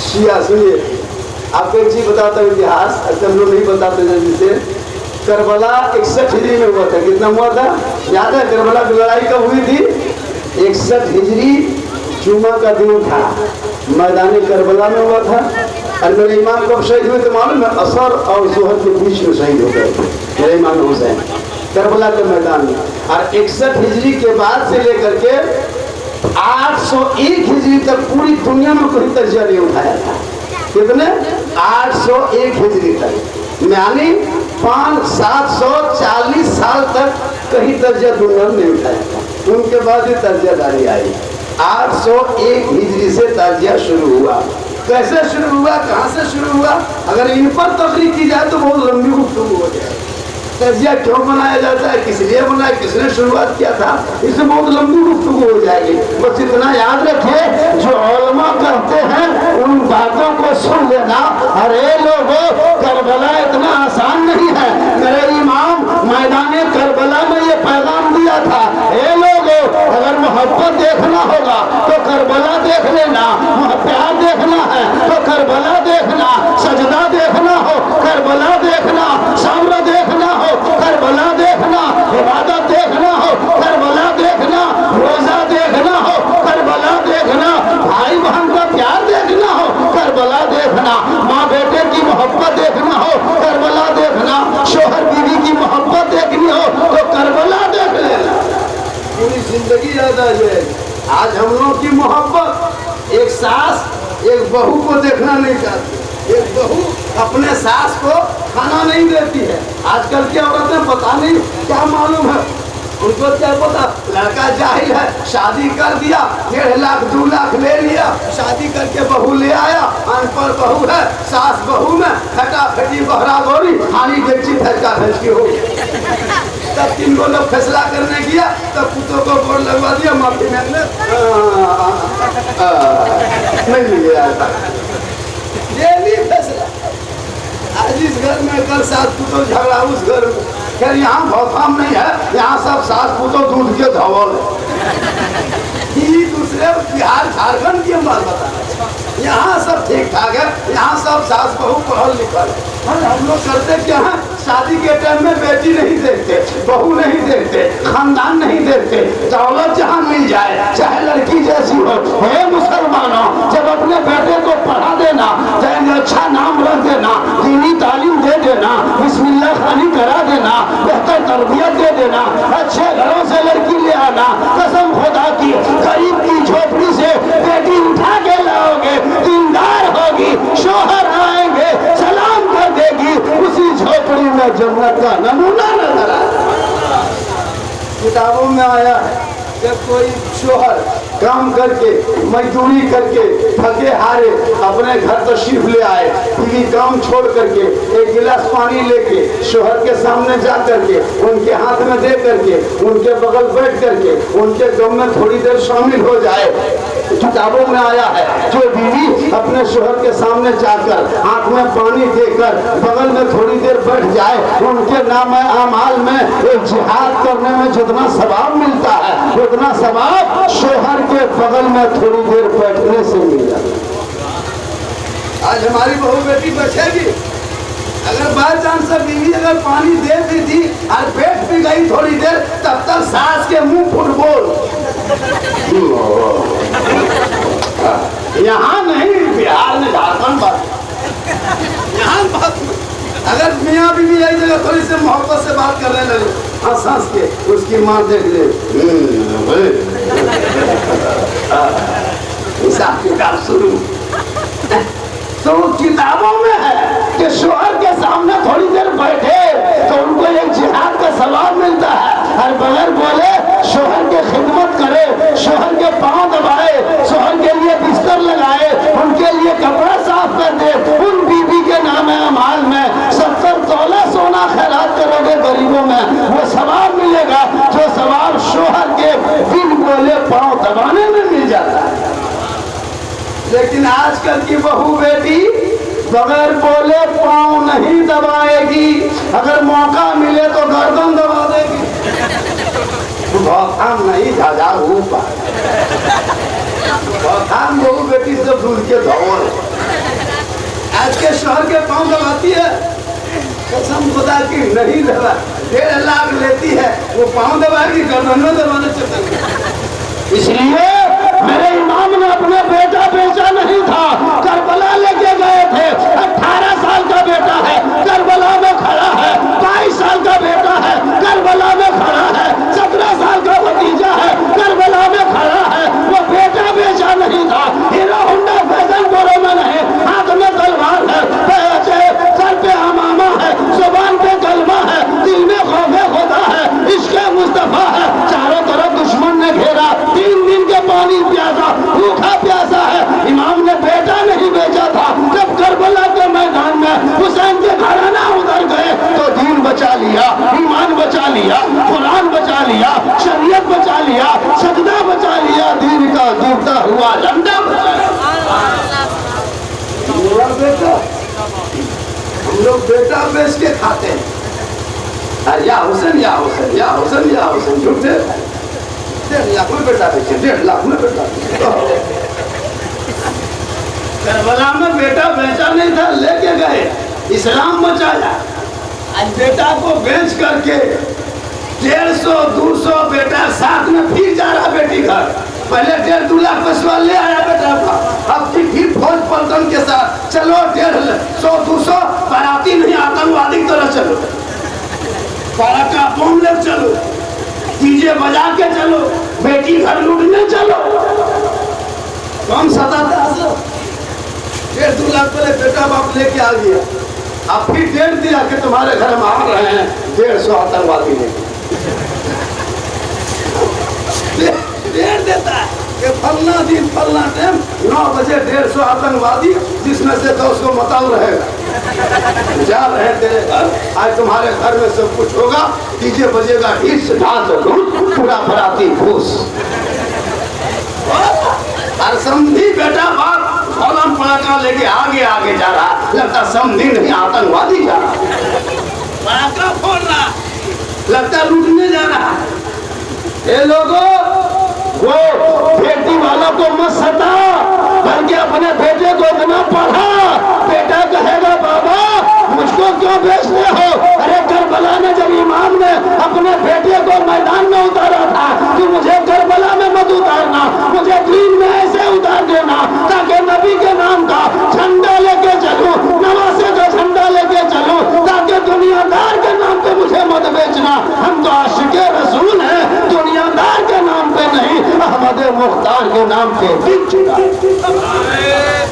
शिया। सुनिए आपको एक चीज बताता हूँ इतिहास, ऐसे हम लोग नहीं बताते जल्दी से। करबला 61 हिजरी में हुआ था, कितना हुआ था याद है? करबला की लड़ाई कब हुई थी? 61 हिजरी जुमा का दिन था, मैदान करबला में हुआ था। और मेरे इमाम कब शहीद हुए तो मालूम है? असर और जोहर के बीच में शहीद हो गए थे मेरे इमाम हुसैन, करबला के मैदान में। और 61 हिजरी के बाद से लेकर के 801 हिजरी तक पूरी दुनिया में कोई तर्जा नहीं उठाया था। कितने? 801 हिजरी तक, यानी 740 साल तक कहीं तर्जा दुनिया में नहीं उठाया था। उनके बाद ही तर्जादारी आई। 801 हिजरी से तर्जिया शुरू हुआ। कैसे शुरू हुआ, कहाँ से शुरू हुआ, अगर इन पर तकरीर की जाए तो बहुत लंबी गुफ्तगू हो जाए। तर्जिया क्यों बनाया जाता है, किस लिए बनाया, किसने शुरुआत किया था, इसमें बहुत लंबी गुफ्तगू हो जाएगी। बस इतना याद रखिए, जो उलमा कहते हैं उन बातों को सुन लेना। अरे लोगों, करबला इतना आसान नहीं है। मेरे इमाम मैदान करबला में ये पैगाम दिया था, हे लोगों, अगर मोहब्बत देखना होगा तो करबला देख लेना, प्यार देखना है तो करबला देखना, सजदा देखना हो करबला देखना, सामरा देखना हो करबला देखना, इबादत देखना हो करबला देखना, रोजा देखना हो करबला देखना, भाई बहन का प्यार देखना हो करबला देखना, माँ बेटा रह जाएगी। आज हम लोग की मोहब्बत एक सास एक बहू को देखना नहीं चाहती, एक बहू अपने सास को खाना नहीं देती है। आजकल की औरतें पता नहीं क्या मालूम है, उनको क्या पता, लड़का जाहिल है, शादी कर दिया, 1.5 लाख 2 लाख ले लिया, शादी करके बहू ले आया, अनपढ़ बहू है, सास बहू में खटाखटी बहरा गोरी खानी डेक्ची फैसका फैसकी हो गई। तब 3 लोग फैसला करने गया, तब पुतों को बोर्ड लगवा दिया, माफी मांगने नहीं लिया डेली फैसला। आज इस घर में कल सास पुतों झगड़ा उस घर में, खैर यहाँ बहुत काम नहीं है, यहाँ सब सास पुतों दूध के धवल है। दूसरे बिहार झारखंड की हम बात बता रहे, यहाँ सब ठीक ठाक है, यहाँ सब सास बहू पढ़ल लिखल है। हम लोग करते क्या है, शादी के टाइम में बेटी नहीं देखते, बहू नहीं देखते, खानदान नहीं देखते, दौलत जहाँ मिल जाए चाहे लड़की जैसी हो। हे मुसलमानों, जब अपने बेटे को पढ़ा देना, चाहे अच्छा नाम रख देना, दीनी तालीम दे देना, बिस्मिल्लाह खानी करा देना, बेहतर तरबियत दे देना, अच्छे घरों से लड़की ले आना, कसम खुदा की गरीब की झोपड़ी से बेटी उठा के लाओगे, दीनदार होगी, शोहर आएंगे सलाम कर देगी, उसी झोपड़ी में जन्नत का नमूना नजर आया। किताबों में आया है, जब कोई शोहर काम करके मजदूरी करके थके हारे अपने घर तशरीफ ले आए, बीवी काम छोड़ करके 1 गिलास पानी लेके शोहर के सामने जा करके उनके हाथ में दे करके उनके बगल बैठ करके उनके गम में थोड़ी देर शामिल हो जाए। किताबों में आया है, जो बीवी अपने शोहर के सामने जाकर हाथ में पानी देकर बगल में थोड़ी देर बैठ जाए, उनके नाम आमाल में एक जिहाद करने में जितना सवाब मिलता है, उतना सवाब शोहर के बगल में थोड़ी देर बैठने से मिल जाता है। आज हमारी बहू बेटी बचेगी, अगर बाय चांस बीवी अगर पानी दे भी दी और बैठ भी गई थोड़ी देर, तब तक सास के मुंह फुटबॉल। यहाँ नहीं, बिहार में झारखंड बात, यहाँ बात। अगर मियाँ बीवी एक जगह थोड़ी सी मोहब्बत से बात करने लगे, हंस हंस के, उसकी माँ देख ले, हिसाब किताब शुरू। तो किताबों में है कि शोहर के सामने थोड़ी देर बैठे तो उनको एक जिहाद का सवाब मिलता है, और बगैर बोले शोहर की खिदमत करे, शोहर के पांव दबाए, शोहर के लिए बिस्तर लगाए, उनके लिए कपड़ा साफ कर दे, उन बीबी के नाम अमाल में 70 तोला सोना खैरात करोगे गरीबों में, वो सवाब मिलेगा जो सवाब शोहर के बिन बोले पांव दबाने में मिल जाता है। लेकिन आजकल की बहू बेटी बगैर बोले पांव नहीं दबाएगी, अगर मौका मिले तो गर्दन दबा देगी। बहुत नहीं झाझा ऊपर बहुत बहू बेटी से दूध के धौल। आज के शहर के पांव दबाती है, कसम खुदा की नहीं दबा, 1.5 लाख लेती है, वो पांव दबाएगी, गर्दन में दबाने चलते। इसलिए मेरे इमाम ने अपने बेटा बेचा नहीं था, करबला लेके गए थे। 18 साल का बेटा है, करबला में खड़ा है, 22 साल का बेटा है, करबला में खड़ा है, 17 साल का भतीजा है, करबला में खड़ा है। वो बेटा बेचा नहीं था, हीरो होंडा फैशन प्रो में नहीं, हाथ में तलवार है, सर पे हमामा है, जुबान पे कलमा है, दिल में खौफे खुदा है, इश्क़े मुस्तफा है, चारों तरफ दुश्मन ने घेरा, 3 दिन के पानी प्यासा, भूखा प्यासा है। इमाम ने बेटा नहीं बेचा था। जब करबला के मैदान में हुसैन के घराना उधर गए तो दीन बचा लिया, ईमान बचा लिया, कुरान बचा लिया, शरीयत बचा लिया, सजदा बचा लिया, दीन का गिरता हुआ झंडा बचा लिया। बेटा हम लोग बेटा बेच के खाते हैं, या हुसैन या हुसैन या हुसैन या हुसैन, झूठे 1.5 लाख में बेटा बेचे, 1.5 लाख में बेटा बेचे। करबला में बेटा बेचा नहीं था, लेके गए, इस्लाम बचाया। आज बेटा को बेच करके 150-200 बेटा साथ में फिर जा रहा बेटी घर। पहले 1.5-2 लाख पैसा ले आया बेटा का, अब फिर फौज पलटन के साथ चलो 150-200 बाराती नहीं, आतंकवादी की तरह चलो, का बम ले चलो। डीजे बजा के चलो, बेटी घर लूटने चलो। कौन सताता है? 1.5-2 लाख पहले बेटा बाप लेके आ गया, अब फिर डेढ़ दिया कि तुम्हारे घर में आ रहे हैं 150 आतंकवादी लेके। डेढ़ देता है कि फलना दिन फलना टाइम 9 बजे 150 आतंकवादी, जिसमें से 200 मतल रहेगा, जा रहे हैं तेरे घर। आज तुम्हारे घर में सब कुछ होगा, डीजे बजेगा, हिस्स ढांस पूरा बराती घूस। और समझी बेटा बाप फौरन पटाखा लेके आगे आगे जा रहा, लगता समझी नहीं आतंकवादी जा रहा, पटाखा फोड़ रहा, लगता लूटने जा रहा। ये लोगों, वो बेटी वालों को मत सता, बल्कि अपने बेटे को इतना पढ़ा, बेटा कहेगा बाबा मुझको क्यों बेचते हो? अरे करबला में जब इमाम ने अपने बेटे को मैदान में उतारा था कि मुझे करबला में मत उतारना, मुझे दीन में ऐसे उतार देना ताकि नबी के नाम का झंडा लेके चलूं, नवासे का झंडा लेके चलूं, ताकि दुनियादार के नाम पे मुझे मत बेचना। हम तो आशिके रसूल हैं, दुनियादार के नाम पे नहीं, अहमद मुख्तार के नाम पे बिक चुका।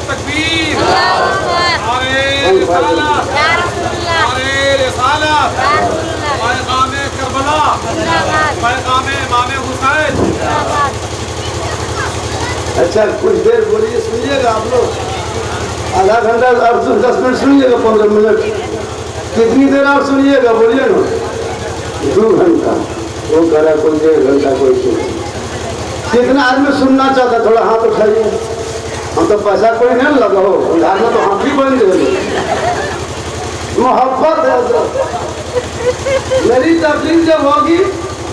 तकबीर, पैगाम करबला, पैगाम इमाम हुसैन। अच्छा कुछ देर बोलिए, सुनिएगा आप लोग, आधा घंटा और 10 मिनट सुनिएगा, 15 मिनट, कितनी देर और सुनिएगा? बोलिए ना, 2 घंटा, वो करा कोई 1.5 घंटा, कोई कितना आदमी सुनना चाहता? थोड़ा हाथ उठाइए। हम तो पैसा कोई नहीं लगाओ, उधार में तो हम भी बन गए। मोहब्बत है। मेरी तकलीफ जब होगी,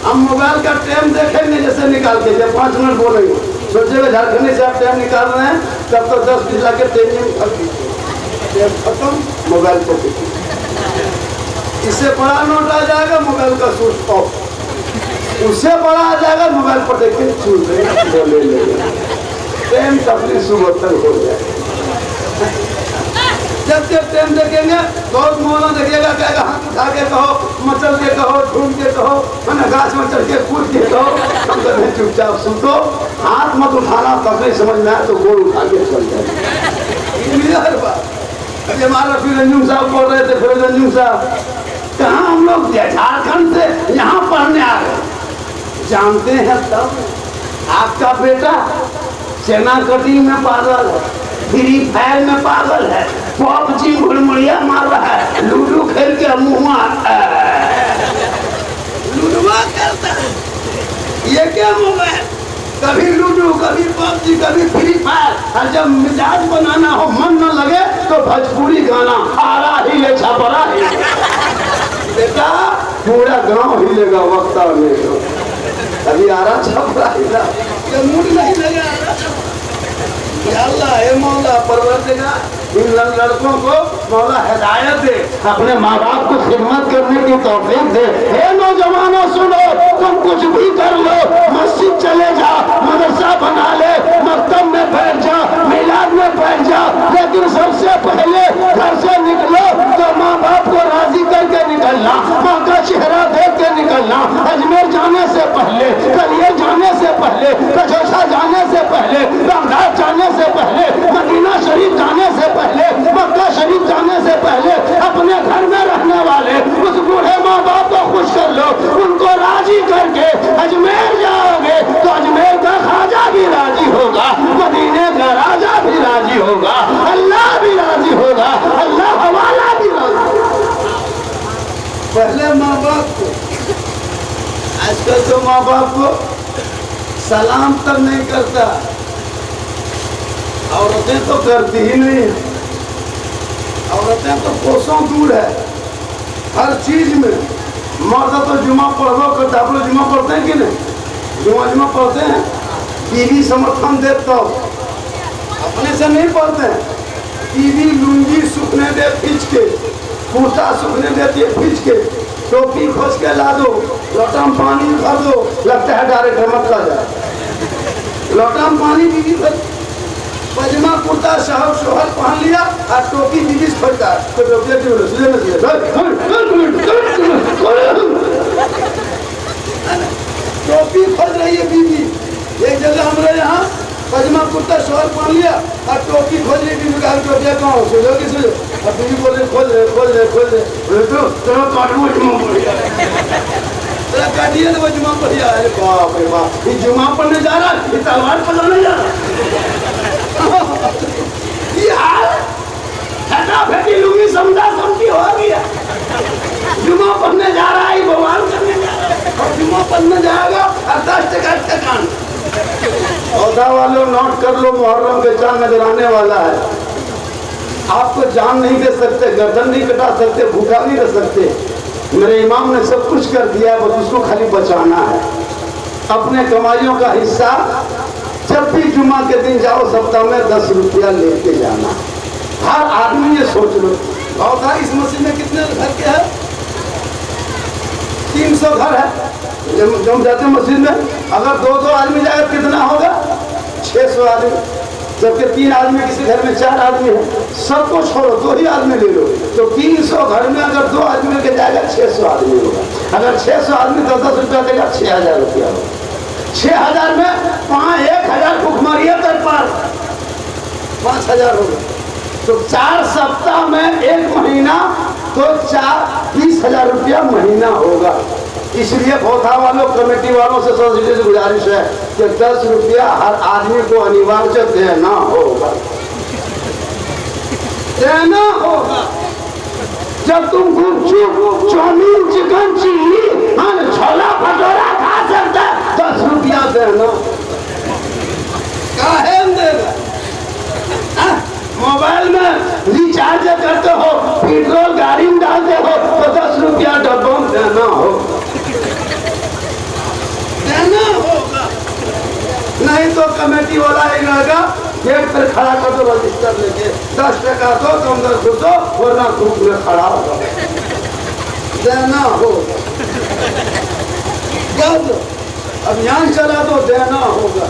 हम मोबाइल का टाइम देखेंगे, जैसे निकाल के जब 5 मिनट बोलेंगे, सोचेगा झारखंड से आप टाइम निकाल रहे हैं, तब तो 10 लाख के टाइम खत्म, मोबाइल को। इससे बड़ा नोट आ जाएगा, मोबाइल का स्विच ऑफ। उससे बड़ा आ जाएगा, मोबाइल पर देखे छूट ले लेगा, टाइम तकलीफ सुबह तक हो जाएगा। जब टाइम देखेंगे, बहुत मौला देखेगा, कहेगा हाथ उठा के कहो, मचल के कहो, ढूंढ के कहो, मैंने गाछ में चढ़ के कूद के कहो। हम कहते चुपचाप सुनो, हाथ मत उठाना, तकलीफ समझ में आए तो गोल उठा के चल जाए। अभी हमारा फिर रंजूम साहब बोल रहे थे, फिर रंजूम साहब कहाँ हम लोग झारखंड से यहाँ पढ़ने आ गए, जानते हैं तब आपका बेटा सेना कटिंग में पागल है, फ्री फायर में पागल है, पबजी घुड़मुड़िया मार रहा है, लूडो खेल के मुँह लूडुआ करता है। ये क्या मोबाइल, कभी लूडो, कभी पबजी, कभी फ्री फायर। और जब मिजाज बनाना हो, मन न लगे तो भोजपुरी गाना, आरा ही ले छपरा ही बेटा, पूरा गांव हिलेगा वक्ता में। तो अभी आरा छपरा हिला, मूड नहीं लगा। अल्लाह है मौला परवरदिगार, इन लड़कों को मौला हिदायत दे, अपने माँ बाप को खिदमत करने की तौफीक दे। हे नौजवानों सुनो, तुम कुछ भी कर लो, मस्जिद चले जा, मदरसा बना ले, मकतब में बैठ जा, मिलाद में बैठ जा, लेकिन सबसे पहले घर से निकलो तो माँ बाप को राजी करके निकलना, माँ का चेहरा देख के निकलना। अजमेर जाने से पहले, कलियर जाने से पहले, कचौसा जाने से पहले, बगदाद जाने से पहले, मदीना शरीफ जाने से पहले, मक्का शरीफ जाने से पहले अपने घर में रहने वाले उस बूढ़े माँ बाप को खुश कर लो। उनको राजी करके अजमेर जाओगे तो अजमेर का खाजा भी राजी होगा, मदीने का राजा भी राजी होगा, अल्लाह भी राजी होगा, अल्लाह वाला भी राजी होगा। पहले माँ बाप को, आजकल तो माँ बाप को सलाम तक नहीं करता, औरतें तो करती ही नहीं है, औरतें तो कोसों दूर है हर चीज में। मर्द तो जुमा पढ़ो करता, आप लोग जुमा पढ़ते हैं कि नहीं? जुमा पढ़ते हैं, बीवी समर्थन दे तो अपने से नहीं पढ़ते हैं। बीवी लुंगी सूखने दे खींच के, कुर्ता सूखने देती है खींच के, टोपी खोज के ला दो, लोटा में पानी भर दो, लगता है डायरेक्ट मत ला जाए, लोटा में पानी बीवी भर, पजामा कुर्ता साहब शोहर पहन लिया और टोपी बीबी से खोलता है, तो डॉक्टर की बोले पजमा कुर्ता शॉल पहन लिया और टोपी खोल ली, बीवी कहा टोपिया कहाँ हो, सुझो की सुझो, और बीवी बोल रही खोल दे तो काटू जुमा बढ़िया तेरा काटिए तो वो जुमा बढ़िया। अरे बाप रे बाप, ये जुमा पढ़ने जा रहा है, ये तलवार पकड़ने जा रहा यार, फटा फेटी लुंगी समझा समझी हो गया। जुमा पढ़ने जा रहा है, भगवान करने जा रहा है, और जुमा पढ़ने जाएगा और 10 टका ठकान। पौधा वालों नोट कर लो, मुहर्रम के चांद नजर आने वाला है। आपको जान नहीं दे सकते, गर्दन नहीं कटा सकते, भूखा नहीं रह सकते। मेरे इमाम ने सब कुछ कर दिया है, बस उसको खाली बचाना है। अपने कमाइयों का हिस्सा जब भी जुमा के दिन जाओ, सप्ताह में 10 रुपया लेके जाना। हर आदमी ये सोच लो। पौधा इस मस्जिद में कितने घर के हैं? 300 घर है। जब हम जाते हैं मस्जिद में, अगर 2-2 आदमी जाएगा कितना होगा? 600 आदमी। जबकि 3 आदमी, किसी घर में 4 आदमी है, सबको छोड़ो, 2 ही आदमी ले लो, तो 300 घर में अगर 2 आदमी लेके जाएगा 600 आदमी होगा। अगर 600 आदमी 10-10 रुपया देगा, 6000 रुपया होगा। 6000 में 1000 भुखमरी तर पार 5000 होगा। तो 4 सप्ताह में 1 महीना, तो 20,000 रुपया महीना होगा। इसलिए पौधा वालों, कमेटी वालों से सोसाइटी से गुजारिश है कि 10 रुपया हर आदमी को अनिवार्य देना होगा, देना होगा। जब तुम गुपचुप, चाउमीन, चिकन, चिल्ली, छोला भटूरा खा सकते, 10 रुपया देना काहे देगा? मोबाइल में रिचार्ज करते हो, पेट्रोल गाड़ी में डालते हो, तो 10 रुपया डब्बा में देना होगा, देना होगा। नहीं तो कमेटी वाला ही रहेगा, गेट पर खड़ा कर दो रजिस्टर लेके, 10 टका दो, तुम 10 दो, वरना धूप में खड़ा होगा, देना होगा। जब अभियान चला तो देना होगा।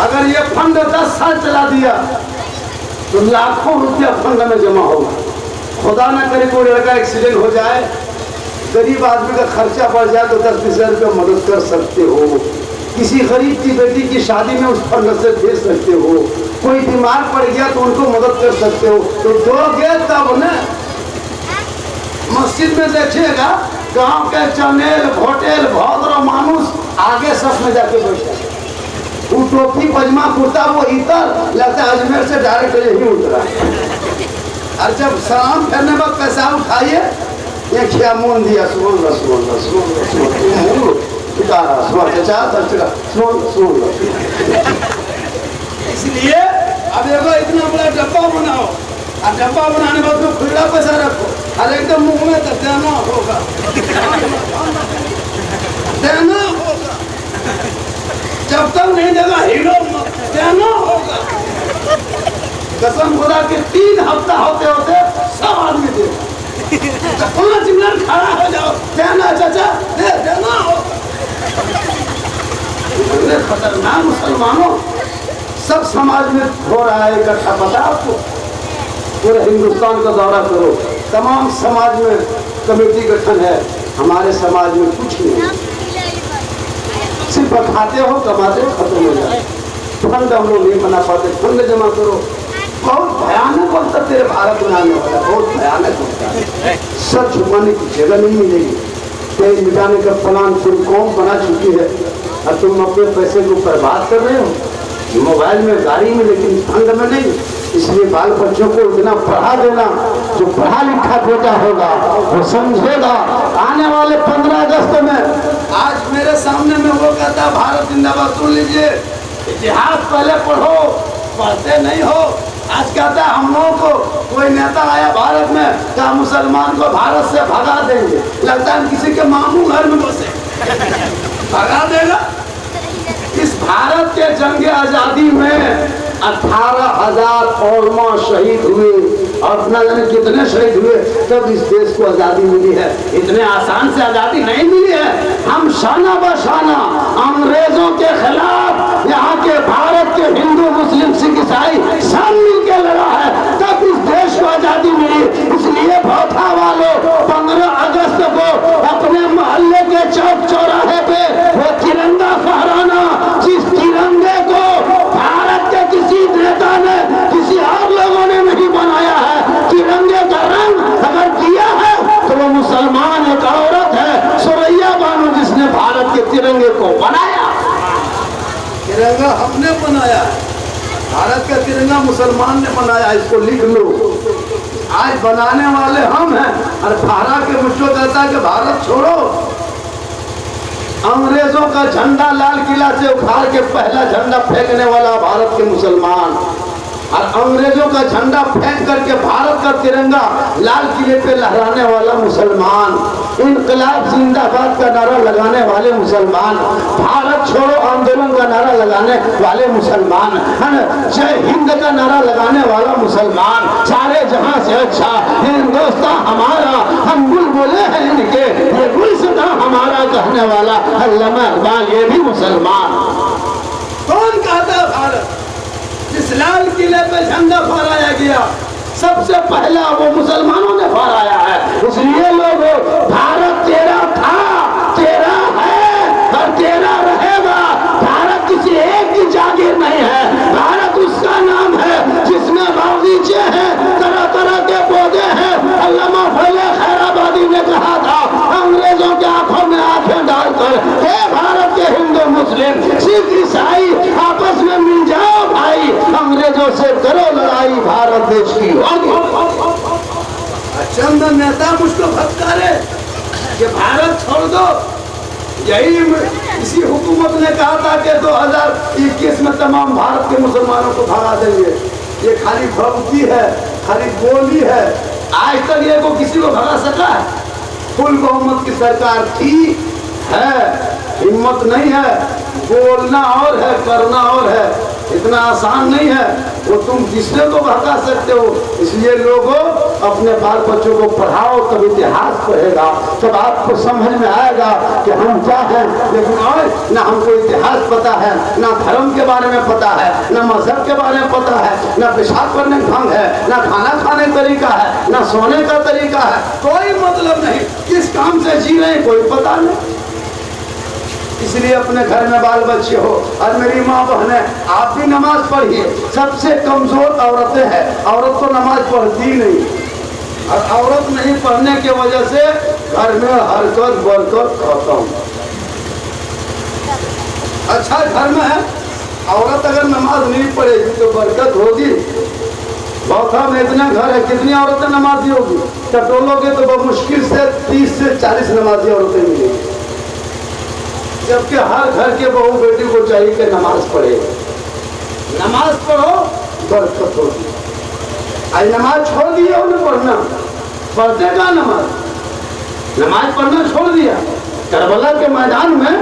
अगर ये फंड 10 साल चला दिया तो लाखों रुपया फंड में जमा होगा। खुदा न करे कोई लड़का एक्सीडेंट हो जाए, गरीब आदमी का खर्चा बढ़ जाए, तो 10-20 रुपया मदद कर सकते हो। किसी गरीब की बेटी की शादी में उस फंड से दे सकते हो। कोई बीमार पड़ गया तो उनको मदद कर सकते हो। तो दोगे तब न। मस्जिद में देखिएगा, गांव के चमेल, भोटेल, भौदरो मानुस आगे सफ में जाके बैठे, वो टोपी, पजमा, कुर्ता, वो इतर लगता है अजमेर से डायरेक्ट यही उतरा। और जब सलाम करने में पैसा उठाइए, ये क्या मुन दिया, सुन इसलिए अब देखो, इतना बड़ा डब्बा बनाओ, और डब्बा बनाने के बाद तो खुला पैसा रखो, और एकदम मुंह में तो देना होगा, देना होगा। जब तक नहीं देगा हीरो देना होगा। कसम खुदा के 3 हफ्ता होते होते सब आदमी देगा। 5 मिनट खड़ा हो जाओ, देना चाचा, देना होगा। खतरनाक मुसलमानों, सब समाज में हो रहा है इकट्ठा, पता आपको? पूरे हिंदुस्तान का दौरा करो, तमाम समाज में कमेटी गठन है। हमारे समाज में कुछ नहीं, सिर्फ खाते हो, कमाते हो, खत्म हो जाए। फंड हम लोग नहीं बना पाते, फंड जमा करो। बहुत भयानक होता तेरे भारत बनाने वाला, बहुत भयानक होता है। सब छुपाने की जगह नहीं मिलेगी। तेज मिटाने का प्लान पूरी कौम बना चुकी है, और तुम अपने पैसे को बर्बाद कर रहे हो मोबाइल में, गाड़ी में, लेकिन फंड में नहीं। इसलिए बाल बच्चों को इतना पढ़ा देना, जो पढ़ा लिखा बेटा होगा वो समझेगा। आने वाले 15 अगस्त में, आज मेरे सामने में वो कहता भारत जिंदाबाद, सुन लीजिए, इतिहास पहले पढ़ो, पढ़ते नहीं हो। आज कहता है हम लोगों को कोई नेता आया भारत में, क्या मुसलमान को भारत से भगा देंगे, लगता है किसी के मामू घर में बसे, भगा देगा। इस भारत के जंग आजादी में 18,000 औलमा शहीद हुए, और अपना जाने कितने शहीद हुए, तब इस देश को आजादी मिली है। इतने आसान से आजादी नहीं मिली है। हम शाना बशाना अंग्रेजों के खिलाफ यहाँ के भारत के हिंदू, मुस्लिम, सिख, ईसाई सब मिलकर लड़ा है, तब इस देश को आजादी मिली। इसलिए पौधा वालों, 15 अगस्त को अपने मोहल्ले के चौक चौराहे पे वो तिरंगा फहराना, जिस तिरंगे को तिरंगा हमने बनाया है, भारत का तिरंगा मुसलमान ने बनाया, इसको लिख लो। आज बनाने वाले हम हैं और भारत के मुझको कहता है कि भारत छोड़ो। अंग्रेजों का झंडा लाल किला से उखाड़ के पहला झंडा फेंकने वाला भारत के मुसलमान, और अंग्रेजों का झंडा फेंक करके भारत का तिरंगा लाल किले पे लहराने वाला मुसलमान, इनकलाब जिंदाबाद का नारा लगाने वाले मुसलमान, भारत छोड़ो आंदोलन का नारा लगाने वाले मुसलमान, जय हिंद का नारा लगाने वाला मुसलमान, सारे जहां से अच्छा हिंदुस्तान हमारा, हम बुलबुले हैं इनके, ये गुलसिता हमारा कहने वाला अल्लामा इकबाल, ये भी मुसलमान। कौन कहता है भारत? जिस लाल किले पे झंडा फहराया गया सबसे पहला वो मुसलमानों ने फहराया है। इसलिए लोगों, भारत तेरा था, तेरा है और तेरा रहेगा। भारत किसी एक की जागीर नहीं है, भारत उसका नाम है जिसमें बागीचे हैं, तरह तरह के पौधे हैं। अल्लामा फजल खैराबादी ने कहा था, अंग्रेजों के आंखों में आंखें डालकर, हे भारत के हिंदू मुस्लिम सिख ईसाई आपस में मिल जाओ भाई, अंग्रेजों से करो लड़ाई, भारत देश की होगी। चंद नेता मुझको फटकारे कि भारत छोड़ दो। यही इसी हुकूमत ने कहा था कि 2021 में तमाम भारत के मुसलमानों को भगा देंगे। ये खाली भगवती है, खाली बोली है, आज तक ये को किसी को भगा सका है? फुल बहुमत की सरकार थी, है, हिम्मत नहीं है, बोलना और है, करना और है, इतना आसान नहीं है। वो तुम किसने को भगा सकते हो? इसलिए लोगों, अपने बाल बच्चों को पढ़ाओ, तब इतिहास पढ़ेगा, तब आपको समझ में आएगा कि हम क्या हैं। लेकिन और ना हमको इतिहास पता है, ना धर्म के बारे में पता है, ना मजहब के बारे में पता है, ना पेशाब करने का ढंग है, ना खाना खाने का तरीका है, ना सोने का तरीका है, कोई मतलब नहीं। किस काम से जी रहे हैं कोई पता नहीं। इसलिए अपने घर में बाल बच्चे हो, और मेरी माँ बहने, आप भी नमाज पढ़िए। सबसे कमजोर औरतें हैं, औरत तो नमाज पढ़ती नहीं, और औरत नहीं पढ़ने की वजह से घर में हरकत बरकत खत्म। अच्छा घर में है, औरत अगर नमाज नहीं पढ़ेगी तो बरकत होगी। बहुत में इतना घर है, कितनी औरतें नमाजी होगी? टटोलोगे तो बहुत मुश्किल से 30 से 40 नमाजी औरतें मिलेंगी। जबकि हर घर के बहू बेटी को चाहिए कि नमाज पढ़े। नमाज पढ़ो, बरकत होगी। आज नमाज छोड़ दिया उन्हें पढ़ना, पढ़ते का नमाज पढ़ना छोड़ दिया। करबला के मैदान में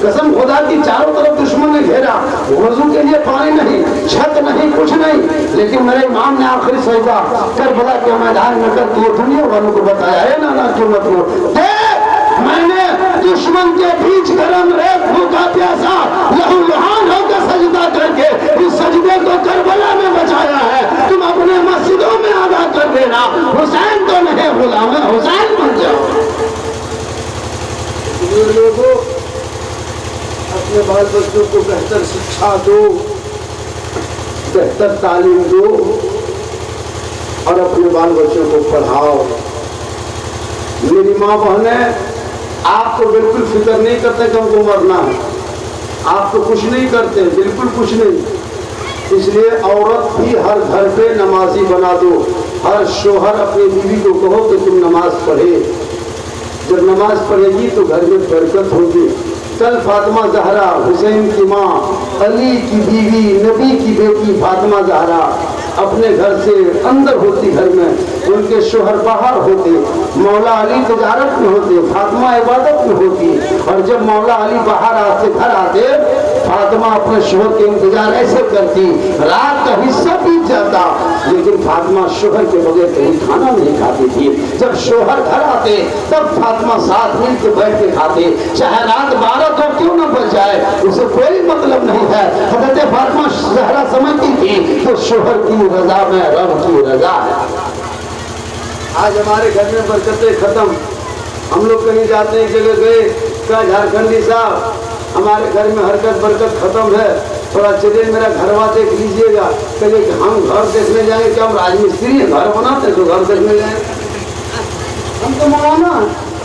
कसम खुदा की चारों तरफ दुश्मन ने घेरा, वजू के लिए पानी नहीं, छत नहीं, कुछ नहीं, लेकिन मेरे इमाम ने आखिरी सजदा करबला के मैदान में कर दिए। दुनिया वालों को बताया है ना क्यों मतलब, मैंने दुश्मन के बीच गरम रेत भूखा प्यासा लहू लुहान होकर सजदा करके इस सजदे को करबला में बचाया है। तुम अपने मस्जिदों में अदा कर देना, हुसैन तो नहीं गुलाम है, हुसैन बन जाओ। लोगों, अपने बाल बच्चों को बेहतर शिक्षा दो, बेहतर तालीम दो, और अपने बाल बच्चों को पढ़ाओ। मेरी माँ बहने, आपको बिल्कुल फिक्र नहीं करते कि हमको मरना है, आप तो कुछ नहीं करते, बिल्कुल कुछ नहीं। इसलिए औरत भी हर घर पे नमाजी बना दो। हर शोहर अपनी बीवी को कहो कि तुम नमाज पढ़े। जब नमाज पढ़ेगी तो घर में बरकत होगी। कल फातिमा ज़हरा, हुसैन की माँ, अली की बीवी, नबी की बेटी फातिमा ज़हरा अपने घर से अंदर होती, घर में उनके शोहर बाहर होते, मौला अली तजारत में होते, फातिमा इबादत में होती। और जब मौला अली बाहर आते, घर आते, फातिमा अपने शोहर के इंतजार ऐसे करती, रात का हिस्सा बीत जाता, लेकिन फातिमा शोहर के बगैर कहीं खाना नहीं खाती थी। जब शोहर घर आते तब फातिमा साथ मिल के बैठ के खाते, चाहे रात 12 तो क्यों न बच जाए, उसे कोई मतलब नहीं है। हज़रत फातिमा ज़हरा समझती थी तो शोहर की रजा में रब की रजा है। आज हमारे घर में बरकतें खत्म। हम लोग कहीं जाते हैं, जगह गए, क्या झारखंडी साहब हमारे घर में हरकत बरकत खत्म है, थोड़ा चलिए मेरा घरवा देख लीजिएगा। कहिए कि हम घर देखने जाएंगे, क्या हम राजमिस्त्री हैं, घर बनाते तो घर देखने जाएंगे? हम तो मौलाना,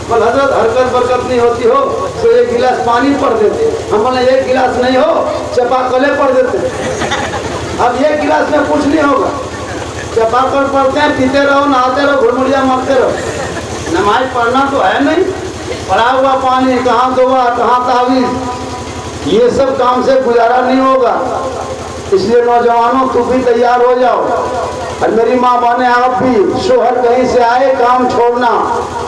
बोल हजरत हरकत बरकत नहीं होती हो तो एक गिलास पानी पड़ देते। हम बोले एक गिलास नहीं हो चपाकले पड़ देते। अब एक गिलास में कुछ नहीं होगा, चपाकल पढ़ते हैं, पीते रहो, नहाते रहो, घुरमुड़िया मारते रहो। नमाज पढ़ना तो है नहीं, पड़ा हुआ पानी कहाँ दुआ कहाँ तावीज़, ये सब काम से गुजारा नहीं होगा। इसलिए नौजवानों तुम भी तैयार हो जाओ। और मेरी माँ बहने आप भी, शोहर कहीं से आए काम छोड़ना,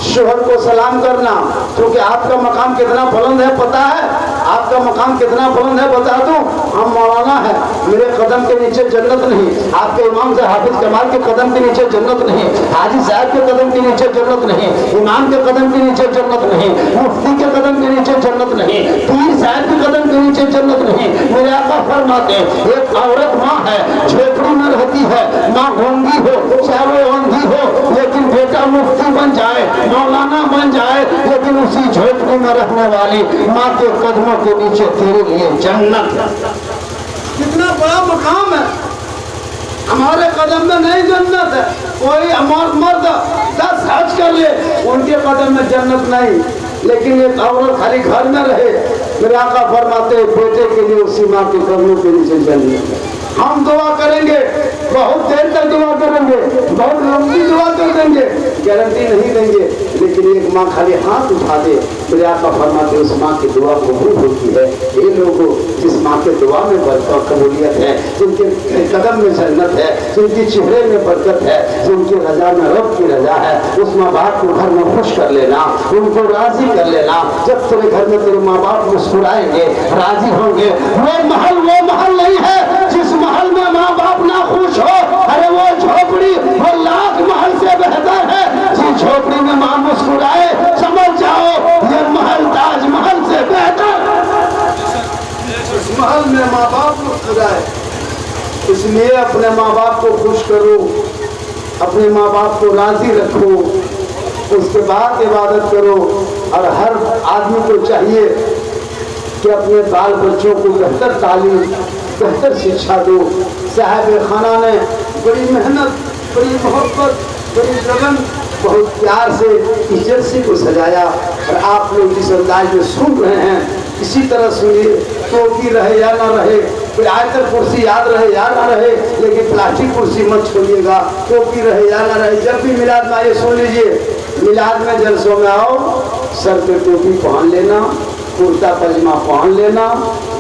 शोहर को सलाम करना, क्योंकि आपका मकाम कितना बुलंद है पता है? आपका मकाम कितना बुलंद है बता दूं? हम मौलाना है, मेरे कदम के नीचे जन्नत नहीं, आपके इमाम से हाफिज कमाल के कदम के नीचे जन्नत नहीं, हाजी साहब के कदम के नीचे जन्नत नहीं, इमाम के कदम के नीचे जन्नत नहीं, मुफ्ती के कदम के नीचे जन्नत नहीं, पीर साहब के कदम के नीचे जन्नत नहीं। मेरे आका फरमाते हैं एक औरत माँ है, झोपड़ी में रहती है, माँ गूंगी हो चाहे वो अंधी हो, लेकिन बेटा मुफ्ती बन जाए, मौलाना बन जाए, लेकिन उसी झोपड़ी में रहने वाली माँ के कदमों के नीचे तेरे लिए जन्नत। कितना बड़ा मकाम है, हमारे कदम में नहीं जन्नत है। कोई मर्द 10 हज कर ले, उनके कदम में जन्नत नहीं, लेकिन एक औरत खाली घर में रहे, मेरे आका फरमाते हैं बेटे के लिए उसी माँ के कदमों के नीचे जन्नत है। हम दुआ करेंगे, बहुत देर तक दुआ करेंगे, बहुत लंबी दुआ कर देंगे, गारंटी नहीं देंगे, लेकिन एक माँ खाली हाथ उठा दे, मेरे आका फरमाते उस माँ की दुआ कबूल होती है। ये लोगों जिस माँ के दुआ में बरकत कबूलियत है, जिनके कदम में जन्नत है, जिनके चेहरे में बरकत है, जिनकी रजा में रब की रजा है, उस माँ बाप को घर में खुश कर लेना, उनको राजी कर लेना। जब तेरे घर में तेरे माँ बाप मुस्कुराएंगे, राजी होंगे, वो महल नहीं है जिस महल में माँ बाप ना खुश हो, अरे वो झोपड़ी वो लाख महल से बेहतर है। जिस झोपड़ी में माँ मुस्कुराए समझ जाओ ये महल ताजमहल से बेहतर। इस महल में माँ बाप मुस्कुराए, इसलिए अपने माँ बाप को खुश करो, अपने माँ बाप को राजी रखो, उसके बाद इबादत करो। और हर आदमी को चाहिए कि अपने बाल बच्चों को बेहतर तालीम, बेहतर शिक्षा दो। साहिब खाना ने बड़ी मेहनत, बड़ी मोहब्बत, बड़ी लगन, बहुत प्यार से इज्जत से को सजाया। और आप लोग जिस अंदाज में सुन रहे हैं इसी तरह सुनिए, टोपी रहे या ना रहे, फिर आयतर कुर्सी याद रहे या ना रहे, लेकिन प्लास्टिक कुर्सी मत छोड़िएगा, टोपी रहे या ना रहे। जब भी मिलाद में आइए सुन लीजिए, मिलाद में जलसों में आओ, सर पे टोपी पहन लेना, कुर्ता पजामा पहन लेना,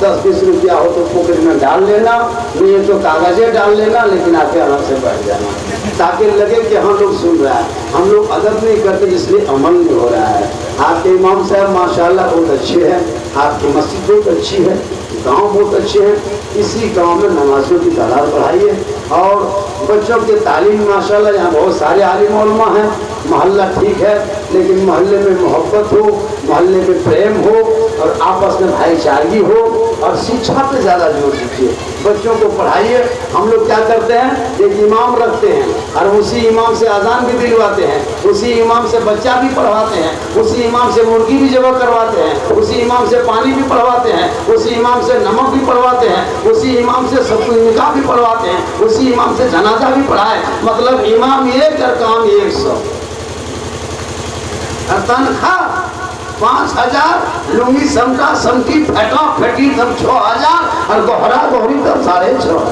10-20 रुपया हो तो पॉकेट में डाल लेना, नहीं तो कागजें डाल लेना, लेकिन आके अलग से बैठ जाना, ताकि लगे कि हम लोग सुन रहा है। हम लोग अदब नहीं करते इसलिए अमल नहीं हो रहा है। आपके इमाम साहब माशाल्लाह बहुत अच्छे हैं, आपकी मस्जिद बहुत अच्छी है, गांव बहुत अच्छे हैं। इसी गांव में नमाज़ों की तादाद बढ़ाइए और बच्चों के तालीम माशाल्लाह यहाँ बहुत सारे आलिम उलमा हैं। मोहल्ला ठीक है, लेकिन मोहल्ले में मोहब्बत हो, मोहल्ले में प्रेम हो और आपस में भाईचारगी हो और शिक्षा पे ज़्यादा जोर दीजिए। बच्चों को पढ़ाइए। हम लोग क्या करते हैं, एक इमाम रखते हैं और उसी इमाम से अजान भी दिलवाते हैं, उसी इमाम से बच्चा भी पढ़वाते हैं, उसी इमाम से मुर्गी भी जबा करवाते हैं, उसी इमाम से पानी भी पढ़वाते हैं, उसी इमाम से नमक भी पढ़वाते हैं, उसी इमाम से सब कुछ निकाह भी पढ़वाते हैं, उसी इमाम से जनाजा भी पढ़ाए। मतलब इमाम एक और काम 100। तनख्वाह 5000, लुंगी समटा समटी फेटा फेटी तब 6000 और गोहरा गोहरी तब 6.5।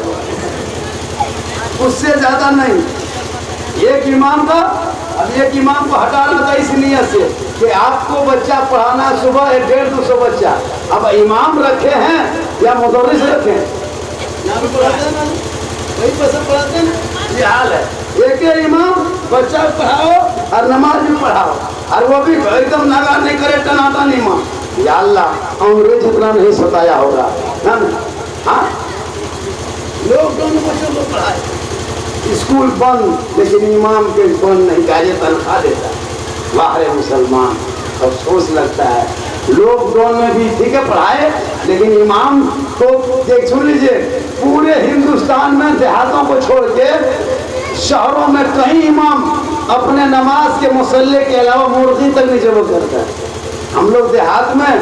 उससे ज्यादा नहीं। एक इमाम का, अब एक इमाम को हटाना था इस नियत से कि आपको बच्चा पढ़ाना सुबह 150-200 बच्चा। अब इमाम रखे हैं या मुदर्रिस रखे हैं, वही पैसा पढ़ाते हैं। ये हाल है, एक इमाम बच्चा पढ़ाओ और नमाज भी पढ़ाओ, और वो भी एकदम नागा नहीं करे, टनाटन इमाम। या अल्लाह अंग्रेज इतना नहीं सताया होगा, है ना? हाँ, लोग दोनों बच्चों को पढ़ाए, स्कूल बंद, लेकिन इमाम के बंद नहीं, गाजे तनख्वाह देता। वाह रे मुसलमान, अफसोस लगता है। लोग दोनों में भी ठीक है पढ़ाए, लेकिन इमाम को देख सुन लीजिए, पूरे हिंदुस्तान में देहातों को छोड़ के शहरों में कहीं इमाम अपने नमाज के मुसल्ले के अलावा मुर्गी तक नहीं जबत करता है। हम लोग देहात में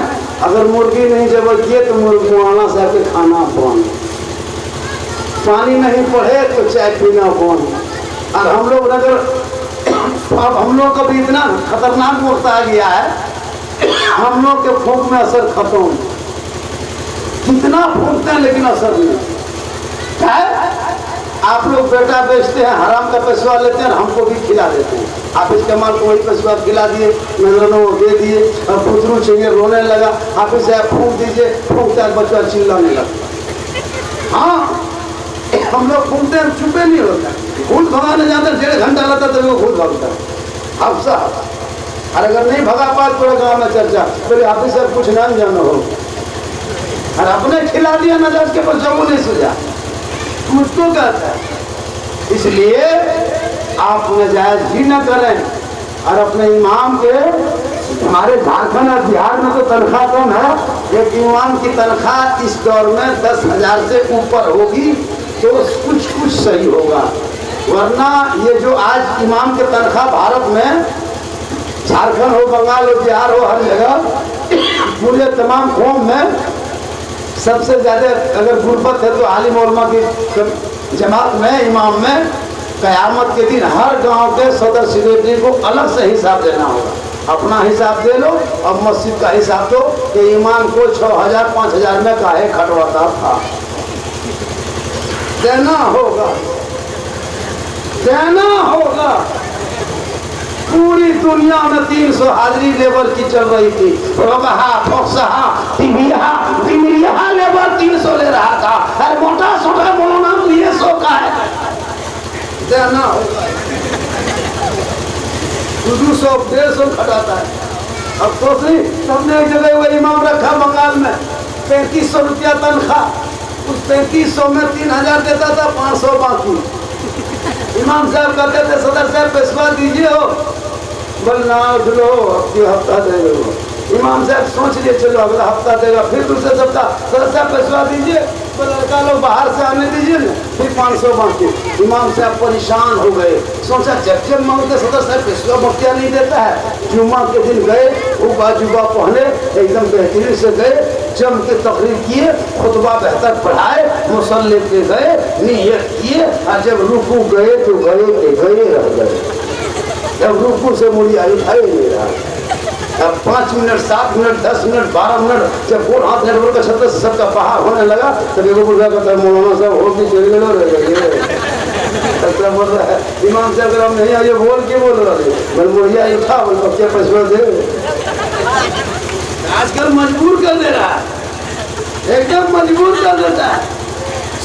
अगर मुर्गी नहीं जबत किए तो मुर्गवाना से आके खाना बंद, पानी नहीं पड़े तो चाय पीना बंद। और हम लोग अगर अब हम लोग का भी इतना खतरनाक वक्त आ गया है, हम लोग के फूंक में असर खत्म, कितना फूंकते हैं लेकिन असर नहीं। क्या है? आप लोग बेटा बेचते हैं, हराम का पैसा लेते हैं, हमको भी खिला देते हैं। हाफिज कमाल को वही पैसा खिला दिए, नजरों वो दे दिए, और पुतरू चाहिए रोने लगा, हाफिज साहब फूंक दीजिए, फूंकता है बच्चा चिल्लाने लगा। हाँ, हम लोग फूंकते हैं, चुपे नहीं होता, भूत भगाने जाते 1.5 घंटा लगता तभी वो भूत भागता है। हाफसा और अगर नहीं भगा पाए थोड़ा गाँव में चर्चा, बोले हाफिज साहब कुछ ना जाना हो, और अपने खिला दिया नजर के पर जब नहीं सुझा, मुझको कहता है। इसलिए आप नजायज ही न करें, और अपने इमाम के, हमारे झारखंड और बिहार में तो तनख्वाह कम है, एक इमाम की तनख्वाह इस दौर में 10,000 से ऊपर होगी तो कुछ सही होगा, वरना ये जो आज इमाम के तनख्वाह भारत में, झारखंड हो, बंगाल हो, बिहार हो, हर जगह पूरे तमाम कौम में सबसे ज़्यादा अगर गुर्बत है तो आलिम उलमा की जमात में, इमाम में, क़यामत के दिन हर गांव के सदर सेक्रेटरी को अलग से हिसाब देना होगा। अपना हिसाब दे लो और मस्जिद का हिसाब दो कि इमाम को 6,000 5,000 में काहे खटवाता था, देना होगा, देना होगा। पूरी दुनिया में 300 हाजिरी लेवल की चल रही थी, रोबहा, फोक्सहा, टिमरिया लेवल 300 ले रहा था, अरे मोटा सोटा बोलना लिए 100 का है, देना होगा। 200 150 खटाता है। अब सोच रही, सबने एक जगह वो इमाम रखा बंगाल में, 3500 रुपया तनख्वाह, उस 3500 में 3,000 देता था, 500 बाकी। इमाम साहब कहते थे सदर साहब पैसा दीजिए हो, बोलना लो हफ्ता दे दो। इमाम साहब सोच लिए चलो अगला हफ्ता देगा, फिर दूसरे सप्ताह सदर साहब पैसा दीजिए, बोले लड़का लोग बाहर से आने दीजिए ना, फिर 500 बाकी। इमाम साहब परेशान हो गए, सोचा जब मांगते सदर साहब पैसा मुफ्तिया नहीं देता है। जुम्मा के दिन गए, वो बाजुबा पहने एकदम बेहतरीन से गए, जम के तकरीर किए, खुतबा बेहतर पढ़ाए, मुसल्ले पे गए, नियत किए, और जब रुकू गए तो गए रह गए। जब रुकू से मुड़ी आई उठाए नहीं रहा। अब 5 मिनट 7 मिनट 10 मिनट 12 मिनट जब गोल हाथ नेटवर्क का शब्द से सबका पहाड़ होने लगा, तब एगो बुढ़ा कहता है मौलाना साहब हो भी चले गए ऐसा बोल रहा है। इमाम साहब अगर हम नहीं आइए बोल के बोल रहा है, बोल मुड़िया उठा, बोल क्या पैसा दे। आजकल मजबूर कर दे रहा है, एकदम मजबूर कर देता है,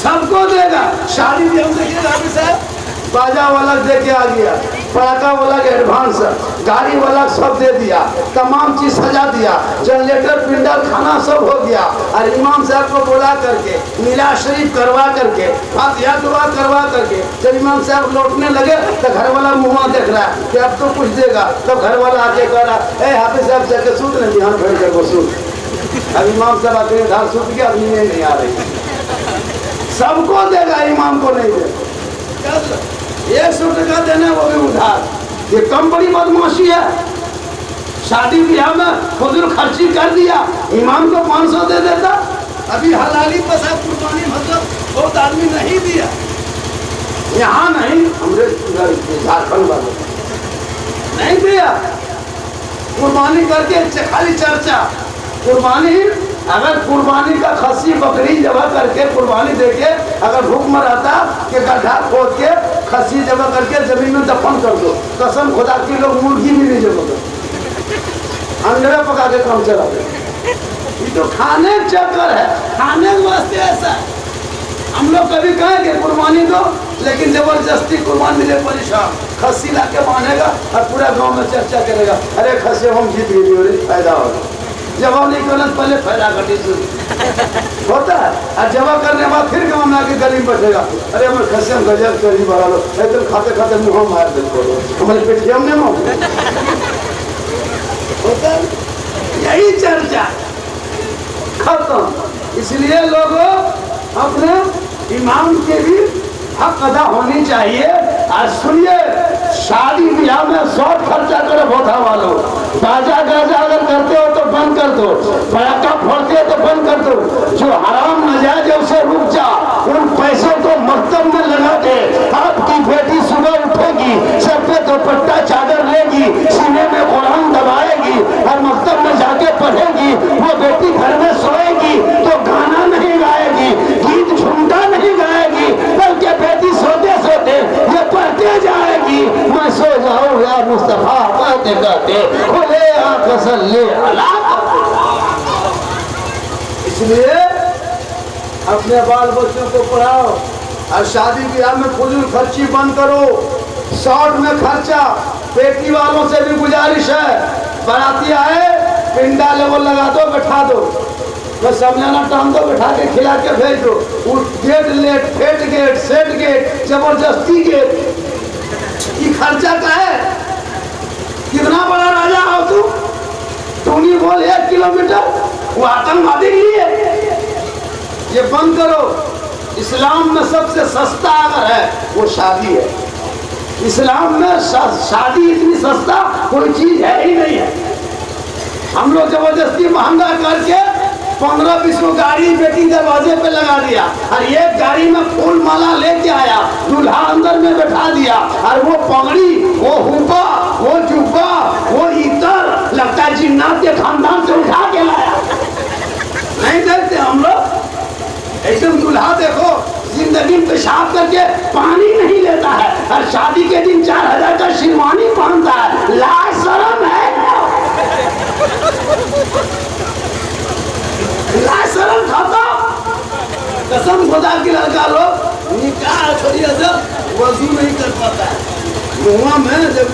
सबको देगा। शादी भी हम देखिए हाफिज साहब, बाजा वाला दे के आ गया, पटाखा वाला के एडवांस, गाड़ी वाला सब दे दिया, तमाम चीज सजा दिया, जनरेटर पिंडर खाना सब हो गया, और इमाम साहब को बुला करके मिला शरीफ करवा करके फातिहा दुआ करवा करके जब इमाम साहब लौटने लगे तो घर वाला मुँह देख रहा है कि अब तो कुछ देगा। तब घर वाला आके कह रहा है हाफिज साहब जाके सूत नहीं, ध्यान भर कर वो सूत। अब इमाम साहब आके धार सूत गया, अब नींद नहीं आ रही। सबको देगा, इमाम को नहीं देगा। 100 टका देना वो भी उधार, ये कम बड़ी बदमाशी है। शादी ब्याह में फजूल खर्ची कर दिया, इमाम को 500 दे देता। अभी हलाली पैसा कुर्बानी मतलब बहुत आदमी नहीं दिया, यहाँ नहीं, हमरे झारखंड वाले नहीं दिया। कुर्बानी करके खाली चर्चा, कुर्बानी अगर कुर्बानी का खस्सी बकरी जमा करके कुर्बानी देके अगर हुक्म रहता कि गड्ढा खोद के खस्सी जमा करके जमीन में दफन कर दो, कसम खुदा की लोग मुर्गी भी नहीं जमा करते, अंडे पका के काम चला दे। ये तो खाने चक्कर है, खाने वास्ते ऐसा है। हम लोग कभी कहेंगे कुर्बानी दो, लेकिन जबरदस्ती कुर्बानी ले परेशान, खस्सी ला के मानेगा और पूरा गांव में चर्चा करेगा, अरे खस्सी हम जीत गए, फायदा होगा। जवाब नहीं करना पहले फायदा घटी शुरू होता है, और जवाब करने के बाद फिर गाँव में आके गली में बैठेगा, अरे हमारे खस्सी हम गजब करी बढ़ा लो, एकदम खाते खाते मुँह मार देते, हमारे पेट हम नहीं होता है। यही चर्चा खत्म। इसलिए लोगों अपने इमाम के भी हक अदा होनी चाहिए। और सुनिए, शादी ब्याह में शॉर्ट खर्चा करो बहुत वालों, बाजा गाजा अगर करते हो तो बंद कर दो, पटाखा फोड़ते हो तो बंद कर दो, जो हराम नजायज है उसे रुक जा, उन पैसों को मकतब में लगा दे। आपकी बेटी सुबह उठेगी, सर पे दुपट्टा चादर जाएगी, सीने में कुरान दबाएगी और मकतब में जाके पढ़ेगी। वो बेटी घर में सोएगी तो गाना नहीं गाएगी, गीत झुमका नहीं गाएगी, बल्कि बेटी सोते सोते ये पढ़ते जाएगी, मैं सो जाऊं या मुस्तफा कहते कहते खुले आंख सल्ले अला। इसलिए अपने बाल बच्चों को पढ़ाओ और शादी ब्याह में फजूल खर्ची बंद करो, शॉर्ट में खर्चा। बेटी वालों से भी गुजारिश है, बाराती आए पिंडा लेवल लगा दो, बैठा दो, बस समझाना टांग दो, बैठा के खिला के भेज दो। Gate late, fate gate, set gate, जबरदस्ती गेट, ये खर्चा का है। कितना बड़ा राजा हो तू नहीं बोल 1 किलोमीटर, वो आतंकवादी के लिए। ये बंद करो। इस्लाम में सबसे सस्ता अगर है वो शादी है। इस्लाम में शादी इतनी सस्ता कोई चीज है ही नहीं है। हम लोग जबरदस्ती महंगा करके 15-20 को गाड़ी बेटी दरवाजे पे लगा दिया और एक गाड़ी में फूल माला लेके आया, दूल्हा अंदर में बैठा दिया और वो पगड़ी, वो हुब्बा, वो जुब्बा, वो इतर, लगता है जिन्नात के खानदान से उठा के लाया। नहीं देखते हम लोग एकदम दूल्हा देखो जिंदगी में पेशाब करके पानी नहीं लेता है और शादी के दिन 4000 का शेरवानी पहनता है। लाज शर्म है, लाज शर्म खाता। कसम खुदा की लड़का लोग निकाह छोड़िए जब वजू नहीं कर पाता है। मुआ में जब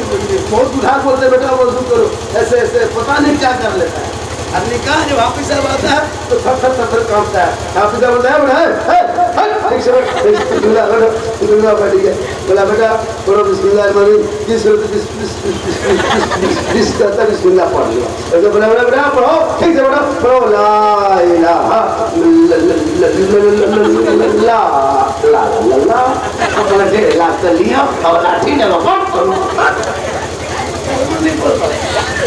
बहुत बुढ़ा बोलते बेटा वजू करो, ऐसे ऐसे पता नहीं क्या कर लेता है। अब निकाह जब हाफिज साहब आता है तो थर थर थर थर कांपता है। हाफिज साहब बोलता है ठीक से बिस्मिल्लाह बैठ गया, बोला बेटा पढ़ो बिस्मिल्लाह बिस्मिल्लाह पढ़ लिया। ऐसे बोला बोला बेटा पढ़ो, ठीक से बेटा पढ़ो, ला इलाहा इल्लल्लाह लाख कर लिया और लाठी लगा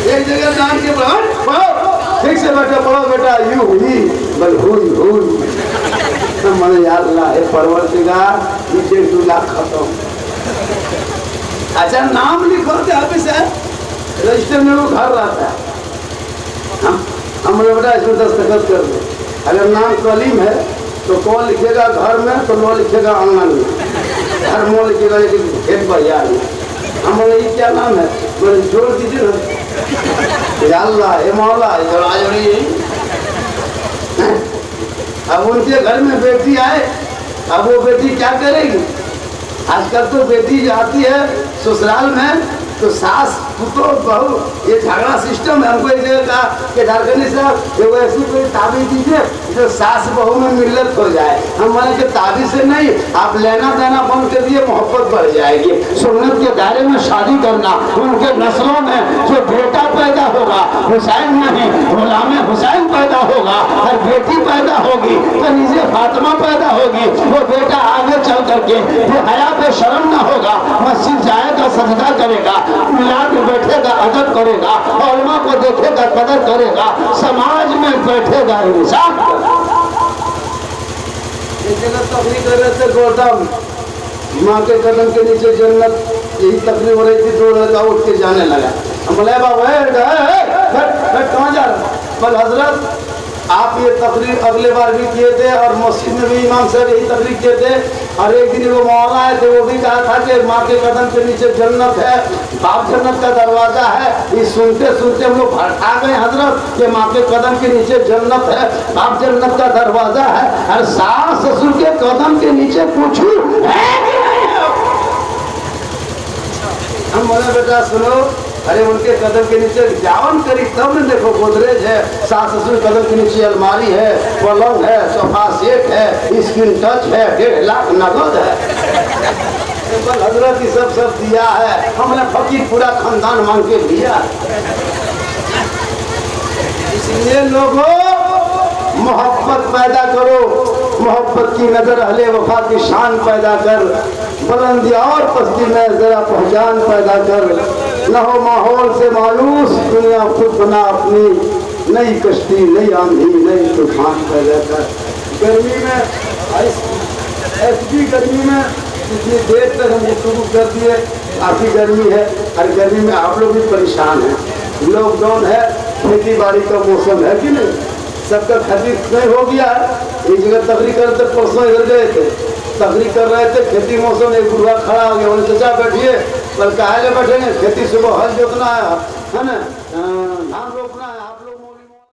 एक जगह दान के पढ़ो, ठीक से बेटा पढ़ो बेटा, यू हुई बल हुई मैंने यार अल्लाह परवरदिगार मुझे 2 लाख खत्म। अच्छा नाम लिखो के ऑफिस है, रजिस्टर में वो घर रहता है, हम बेटा इसमें दस्तखत कर दो। अगर नाम कलीम है तो कौन लिखेगा घर में, तो लो लिखेगा आंगन में, घर में लिखेगा एक भैया। हम बोले ये क्या नाम है, बोले जोड़ दीजिए ना, अल्लाह हे मौला जोड़ा जोड़ी। अब उनके घर में बेटी आए, अब वो बेटी क्या करेगी। आजकल तो बेटी जाती है ससुराल में तो सास पुतो बहू ये झगड़ा सिस्टम है। हमको एक जगह कहा कि झारखंडी साहब ये ऐसी कोई ताबीज दीजिए जो सास बहू में मिलत हो जाए। हम बोले कि ताबीज से नहीं, आप लेना देना बंद कर दिए, मोहब्बत बढ़ जाएगी। सुन्नत के दायरे में शादी करना, उनके नस्लों में जो बेटा पैदा होगा हुसैन नहीं गुलाम हुसैन पैदा होगा और बेटी पैदा होगी तो नीचे फातिमा पैदा होगी। वो बेटा आगे चल करके हया पे शर्म न होगा, मस्जिद जाएगा, सजदा करेगा, मिलाद में बैठेगा, अदब करेगा, उलमा को देखेगा, कदर करेगा, समाज में बैठेगा इंसान। तकलीफ कर रहे थे गोदाम, माँ के कदम के नीचे जन्नत, यही तकलीफ हो रही थी। 2 लड़का उठ के जाने लगा। हम बोले बाबा कहाँ जा रहा, बोल हजरत आप ये तकरीर अगले बार भी किए थे और मस्जिद में भी इमाम साहब यही तकरीर किए थे। और एक दिन वो मौला आए थे, वो भी कहा था कि माँ के कदम के नीचे जन्नत है, बाप जन्नत का दरवाजा है। ये सुनते सुनते हम लोग भड़का गए हजरत कि माँ के कदम के नीचे जन्नत है, बाप जन्नत का दरवाजा है और सास ससुर के कदम के नीचे कुछ है कि नहीं है। हम बोले बेटा सुनो, अरे उनके कदम के नीचे जावन करी तब न देखो, गोदरेज है, सास ससुर कदम के नीचे अलमारी है, पलंग है, सोफा सेट है, स्क्रीन टच है, 1.5 लाख नगद है। हजरत ही सब दिया है, हमने फकीर पूरा खानदान मांग के दिया। इसलिए लोगों मोहब्बत पैदा करो, मोहब्बत की नजर अहले वफा की शान पैदा कर, बुलंदी और पस्ती में जरा पहचान पैदा कर। न हो माहौल से मायूस, दुनिया खुद बना अपनी नई कश्ती, नई आंधी, नई तूफान पैदा कर। गर्मी में ऐसी गर्मी में इतनी देर तक हम ये शुरू कर दिए। काफ़ी गर्मी है और गर्मी में आप लोग भी परेशान हैं। लॉकडाउन है, खेती बाड़ी का मौसम है कि नहीं, सबका खेती नहीं हो गया है। एक जगह तकरीर कर रहे थे, परसों इधर गए थे, तकरीर कर रहे थे, खेती मौसम, एक बुढ़ा खड़ा हो गया, बोले चाचा बैठिए। पर काहे ले बैठेंगे, खेती सुबह हल जोतना है ना, धान रोपना है।